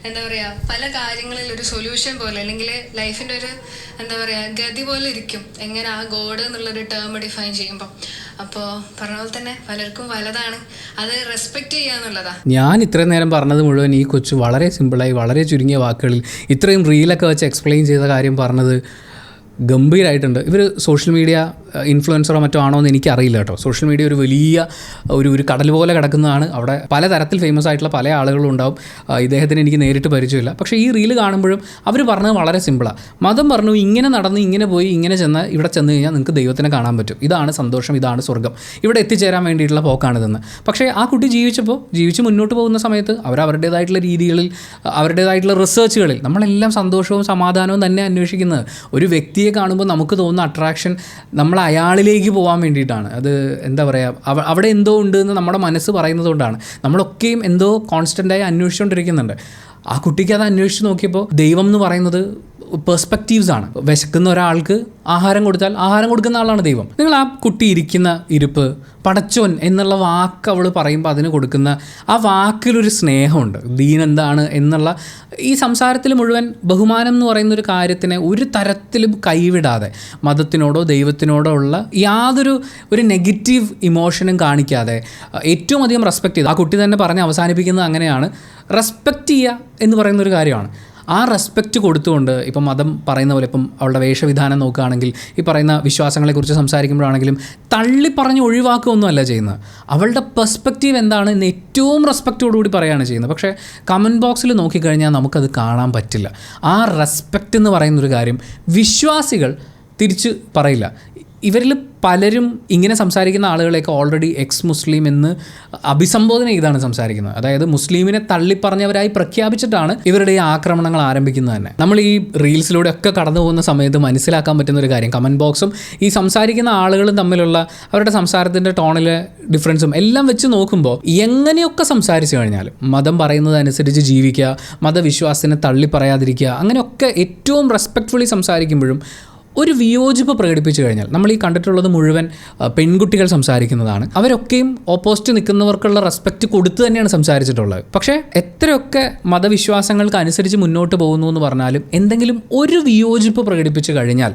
എന്താ പറയുക, പല കാര്യങ്ങളിൽ ഒരു സൊല്യൂഷൻ പോലെ അല്ലെങ്കിൽ ലൈഫിൻ്റെ ഒരു എന്താ പറയുക ഗതി പോലെ ഇരിക്കും എങ്ങനെ ആ ഗോഡ് എന്നുള്ളൊരു ടേം ഡിഫൈൻ ചെയ്യുമ്പോൾ. അപ്പോൾ പറഞ്ഞ പോലെ തന്നെ പലർക്കും പലതാണ്, അത് റെസ്പെക്റ്റ് ചെയ്യുക എന്നുള്ളതാണ്. ഞാൻ ഇത്രയും നേരം പറഞ്ഞത് മുഴുവൻ ഈ കൊച്ചു വളരെ സിമ്പിളായി വളരെ ചുരുങ്ങിയ വാക്കുകളിൽ ഇത്രയും റീലൊക്കെ വെച്ച് എക്സ്പ്ലെയിൻ ചെയ്ത കാര്യം പറഞ്ഞത് ഗംഭീരമായിട്ടുണ്ട്. ഇവർ സോഷ്യൽ മീഡിയ ഇൻഫ്ലുവൻസറോ മറ്റോ ആണോ എന്ന് എനിക്കറിയില്ല കേട്ടോ. സോഷ്യൽ മീഡിയ ഒരു വലിയ ഒരു കടൽ പോലെ കിടക്കുന്നതാണ്. അവിടെ പലതരത്തിൽ ഫേമസ് ആയിട്ടുള്ള പല ആളുകളും ഉണ്ടാവും. ഇദ്ദേഹത്തിന് എനിക്ക് നേരിട്ട് പരിചയമില്ല. പക്ഷേ ഈ റീല് കാണുമ്പോഴും അവർ പറഞ്ഞത് വളരെ സിമ്പിളാണ്. മതം പറഞ്ഞു ഇങ്ങനെ നടന്ന് ഇങ്ങനെ പോയി ഇങ്ങനെ ചെന്ന് ഇവിടെ ചെന്ന് കഴിഞ്ഞാൽ നിങ്ങൾക്ക് ദൈവത്തിനെ കാണാൻ പറ്റും, ഇതാണ് സന്തോഷം, ഇതാണ് സ്വർഗ്ഗം, ഇവിടെ എത്തിച്ചേരാൻ വേണ്ടിയിട്ടുള്ള പോക്കാണിതെന്ന്. പക്ഷേ ആ കുട്ടി ജീവിച്ച് മുന്നോട്ട് പോകുന്ന സമയത്ത് അവരവരുടേതായിട്ടുള്ള രീതികളിൽ അവരുടേതായിട്ടുള്ള റിസർച്ചുകളിൽ നമ്മളെല്ലാം സന്തോഷവും സമാധാനവും തന്നെ അന്വേഷിക്കുന്നത്. ഒരു വ്യക്തിയെ കാണുമ്പോൾ നമുക്ക് തോന്നുന്ന അട്രാക്ഷൻ നമ്മൾ അയാളിലേക്ക് പോകാൻ വേണ്ടിയിട്ടാണ്. അത് എന്താ പറയുക, അവിടെ എന്തോ ഉണ്ട് എന്ന് നമ്മുടെ മനസ്സ് പറയുന്നത് കൊണ്ടാണ്. നമ്മളൊക്കെയും എന്തോ കോൺസ്റ്റൻ്റായി അന്വേഷിച്ചുകൊണ്ടിരിക്കുന്നുണ്ട്. ആ കുട്ടിക്ക് അത് അന്വേഷിച്ച് നോക്കിയപ്പോൾ ദൈവം എന്ന് പറയുന്നത് പെർസ്പെക്റ്റീവ്സ് ആണ്. വിശക്കുന്ന ഒരാൾക്ക് ആഹാരം കൊടുത്താൽ ആഹാരം കൊടുക്കുന്ന ആളാണ് ദൈവം. നിങ്ങൾ ആ കുട്ടി ഇരിക്കുന്ന ഇരിപ്പ്, പടച്ചോൻ എന്നുള്ള വാക്ക് അവൾ പറയുമ്പോൾ അതിന് കൊടുക്കുന്ന ആ വാക്കിലൊരു സ്നേഹമുണ്ട്. ദീൻ എന്താണ് എന്നുള്ള ഈ സംസാരത്തിൽ മുഴുവൻ ബഹുമാനം എന്ന് പറയുന്ന ഒരു കാര്യത്തിനെ ഒരു തരത്തിലും കൈവിടാതെ മതത്തിനോടോ ദൈവത്തിനോടോ ഉള്ള യാതൊരു നെഗറ്റീവ് ഇമോഷനും കാണിക്കാതെ ഏറ്റവും അധികം റെസ്പെക്റ്റ് ചെയ്ത് ആ കുട്ടി തന്നെ പറഞ്ഞ് അവസാനിപ്പിക്കുന്നത് അങ്ങനെയാണ്. റെസ്പെക്റ്റ് ചെയ്യുക എന്ന് പറയുന്നൊരു കാര്യമാണ്. ആ റെസ്പെക്റ്റ് കൊടുത്തുകൊണ്ട് ഇപ്പം മതം പറയുന്ന പോലെ ഇപ്പം അവളുടെ വേഷവിധാനം നോക്കുകയാണെങ്കിൽ ഈ പറയുന്ന വിശ്വാസങ്ങളെക്കുറിച്ച് സംസാരിക്കുമ്പോഴാണെങ്കിലും തള്ളിപ്പറഞ്ഞ് ഒഴിവാക്കുകയൊന്നുമല്ല ചെയ്യുന്നത്. അവളുടെ പെർസ്പെക്റ്റീവ് എന്താണ് എന്ന് ഏറ്റവും റെസ്പെക്റ്റോടുകൂടി പറയുകയാണ് ചെയ്യുന്നത്. പക്ഷേ കമൻറ്റ് ബോക്സിൽ നോക്കിക്കഴിഞ്ഞാൽ നമുക്കത് കാണാൻ പറ്റില്ല. ആ റെസ്പെക്റ്റ് എന്ന് പറയുന്നൊരു കാര്യം വിശ്വാസികൾ തിരിച്ച് പറയില്ല. ഇവരിൽ പലരും ഇങ്ങനെ സംസാരിക്കുന്ന ആളുകളെയൊക്കെ ഓൾറെഡി എക്സ് മുസ്ലിം എന്ന് അഭിസംബോധന ചെയ്താണ് സംസാരിക്കുന്നത്. അതായത് മുസ്ലിമിനെ തള്ളിപ്പറഞ്ഞവരായി പ്രഖ്യാപിച്ചിട്ടാണ് ഇവരുടെ ഈ ആക്രമണങ്ങൾ ആരംഭിക്കുന്നത് തന്നെ. നമ്മൾ ഈ റീൽസിലൂടെ ഒക്കെ കടന്നു പോകുന്ന സമയത്ത് മനസ്സിലാക്കാൻ പറ്റുന്ന ഒരു കാര്യം, കമൻറ്റ് ബോക്സും ഈ സംസാരിക്കുന്ന ആളുകളും തമ്മിലുള്ള അവരുടെ സംസാരത്തിൻ്റെ ടോണിലെ ഡിഫറൻസും എല്ലാം വെച്ച് നോക്കുമ്പോൾ എങ്ങനെയൊക്കെ സംസാരിച്ചു കഴിഞ്ഞാലും മതം പറയുന്നതനുസരിച്ച് ജീവിക്കുക, മതവിശ്വാസത്തിനെ തള്ളി പറയാതിരിക്കുക, അങ്ങനെയൊക്കെ ഏറ്റവും റെസ്പെക്റ്റ്ഫുള്ളി സംസാരിക്കുമ്പോഴും ഒരു വിയോജിപ്പ് പ്രകടിപ്പിച്ചു കഴിഞ്ഞാൽ, നമ്മൾ ഈ കണ്ടിട്ടുള്ളത് മുഴുവൻ പെൺകുട്ടികൾ സംസാരിക്കുന്നതാണ്. അവരൊക്കെയും ഓപ്പോസിറ്റ് നിൽക്കുന്നവർക്കുള്ള റെസ്പെക്റ്റ് കൊടുത്തു തന്നെയാണ് സംസാരിച്ചിട്ടുള്ളത്. പക്ഷേ എത്രയൊക്കെ മതവിശ്വാസങ്ങൾക്ക് അനുസരിച്ച് മുന്നോട്ട് പോകുന്നു എന്ന് പറഞ്ഞാലും എന്തെങ്കിലും ഒരു വിയോജിപ്പ് പ്രകടിപ്പിച്ചു കഴിഞ്ഞാൽ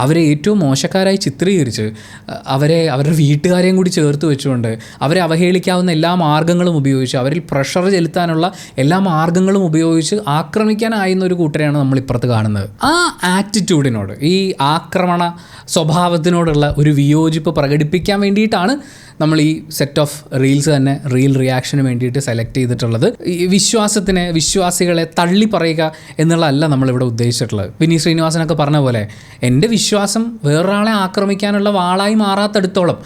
അവരെ ഏറ്റവും മോശക്കാരായി ചിത്രീകരിച്ച് അവരുടെ വീട്ടുകാരെയും കൂടി ചേർത്ത് വെച്ചുകൊണ്ട് അവരെ അവഹേളിക്കാവുന്ന എല്ലാ മാർഗ്ഗങ്ങളും ഉപയോഗിച്ച് അവരിൽ പ്രഷർ ചെലുത്താനുള്ള എല്ലാ മാർഗ്ഗങ്ങളും ഉപയോഗിച്ച് ആക്രമിക്കാനായിരുന്ന ഒരു കൂട്ടരെയാണ് നമ്മൾ ഇപ്പുറത്ത് കാണുന്നത്. ആ ആറ്റിറ്റ്യൂഡിനോട്, ഈ ആക്രമണ സ്വഭാവത്തിനോടുള്ള ഒരു വിയോജിപ്പ് പ്രകടിപ്പിക്കാൻ വേണ്ടിയിട്ടാണ് നമ്മൾ ഈ സെറ്റ് ഓഫ് റീൽസ് തന്നെ റീൽ റിയാക്ഷന് വേണ്ടിയിട്ട് സെലക്ട് ചെയ്തിട്ടുള്ളത്. ഈ വിശ്വാസികളെ തള്ളി പറയുക എന്നുള്ളതല്ല നമ്മളിവിടെ ഉദ്ദേശിച്ചിട്ടുള്ളത്. വിനീത് ശ്രീനിവാസനൊക്കെ പറഞ്ഞ പോലെ എൻ്റെ വിശ്വാസം വേറൊരാളെ ആക്രമിക്കാനുള്ള വാളായി മാറാത്തടുത്തോളം,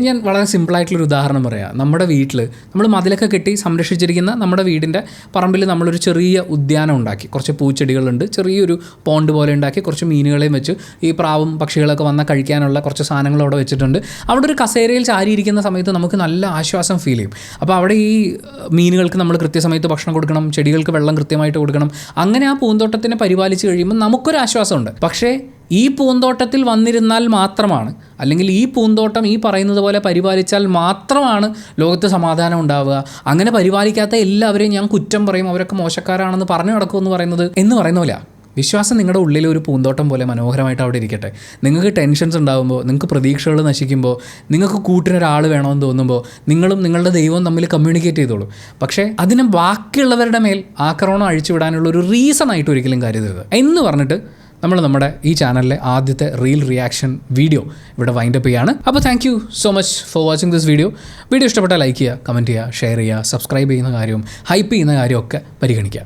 ഞാൻ വളരെ സിമ്പിളായിട്ടുള്ളൊരു ഉദാഹരണം പറയാം. നമ്മുടെ വീട്ടിൽ നമ്മൾ മതിലൊക്കെ കെട്ടി സംരക്ഷിച്ചിരിക്കുന്ന നമ്മുടെ വീടിൻ്റെ പറമ്പിൽ നമ്മളൊരു ചെറിയ ഉദ്യാനം ഉണ്ടാക്കി, കുറച്ച് പൂച്ചെടികളുണ്ട്, ചെറിയൊരു പോണ്ട് പോലെ ഉണ്ടാക്കി, കുറച്ച് മീനുകളെയും വെച്ച് ഈ പ്രാവും പക്ഷികളൊക്കെ വന്നാൽ കഴിക്കാനുള്ള കുറച്ച് സാധനങ്ങൾ അവിടെ വെച്ചിട്ടുണ്ട്. അവിടെ ഒരു കസേരയിൽ ചാരിയിരിക്കുന്ന സമയത്ത് നമുക്ക് നല്ല ആശ്വാസം ഫീൽ ചെയ്യും. അപ്പോൾ അവിടെ ഈ മീനുകൾക്ക് നമ്മൾ കൃത്യസമയത്ത് ഭക്ഷണം കൊടുക്കണം, ചെടികൾക്ക് വെള്ളം കൃത്യമായിട്ട് കൊടുക്കണം. അങ്ങനെ ആ പൂന്തോട്ടത്തിനെ പരിപാലിച്ച് കഴിയുമ്പോൾ നമുക്കൊരു ആശ്വാസമുണ്ട്. പക്ഷേ ഈ പൂന്തോട്ടത്തിൽ വന്നിരുന്നാൽ മാത്രമാണ്, അല്ലെങ്കിൽ ഈ പൂന്തോട്ടം ഈ പറയുന്നത് പോലെ പരിപാലിച്ചാൽ മാത്രമാണ് ലോകത്ത് സമാധാനം ഉണ്ടാവുക. അങ്ങനെ പരിപാലിക്കാത്ത എല്ലാവരെയും ഞാൻ കുറ്റം പറയും, അവരൊക്കെ മോശക്കാരാണെന്ന് പറഞ്ഞു നടക്കുമെന്ന് പറയുന്ന പോലെ വിശ്വാസം നിങ്ങളുടെ ഉള്ളിൽ ഒരു പൂന്തോട്ടം പോലെ മനോഹരമായിട്ട് അവിടെ ഇരിക്കട്ടെ. നിങ്ങൾക്ക് ടെൻഷൻസ് ഉണ്ടാകുമ്പോൾ, നിങ്ങൾക്ക് പ്രതീക്ഷകൾ നശിക്കുമ്പോൾ, നിങ്ങൾക്ക് കൂട്ടിനൊരാൾ വേണമെന്ന് തോന്നുമ്പോൾ നിങ്ങളും നിങ്ങളുടെ ദൈവവും തമ്മിൽ കമ്മ്യൂണിക്കേറ്റ് ചെയ്തോളൂ. പക്ഷേ അതിനെ ബാക്കിയുള്ളവരുടെ മേൽ ആക്രമണം അഴിച്ചുവിടാനുള്ള ഒരു റീസൺ ആയിട്ട് ഒരിക്കലും കരുതരുത് എന്ന് പറഞ്ഞിട്ട് നമ്മുടെ ഈ ചാനലിലെ ആദ്യത്തെ റീൽ റിയാക്ഷൻ വീഡിയോ ഇവിടെ വൈൻഡപ്പ് ചെയ്യാണ്. അപ്പോൾ thank you so much for watching this video. Video ഇഷ്ടപ്പെട്ടാൽ ലൈക്ക് ചെയ്യുക, കമൻറ്റ് ചെയ്യുക, ഷെയർ ചെയ്യുക, സബ്സ്ക്രൈബ് ചെയ്യുന്ന കാര്യവും ഹൈപ്പ് ചെയ്യുന്ന കാര്യമൊക്കെ പരിഗണിക്കുക.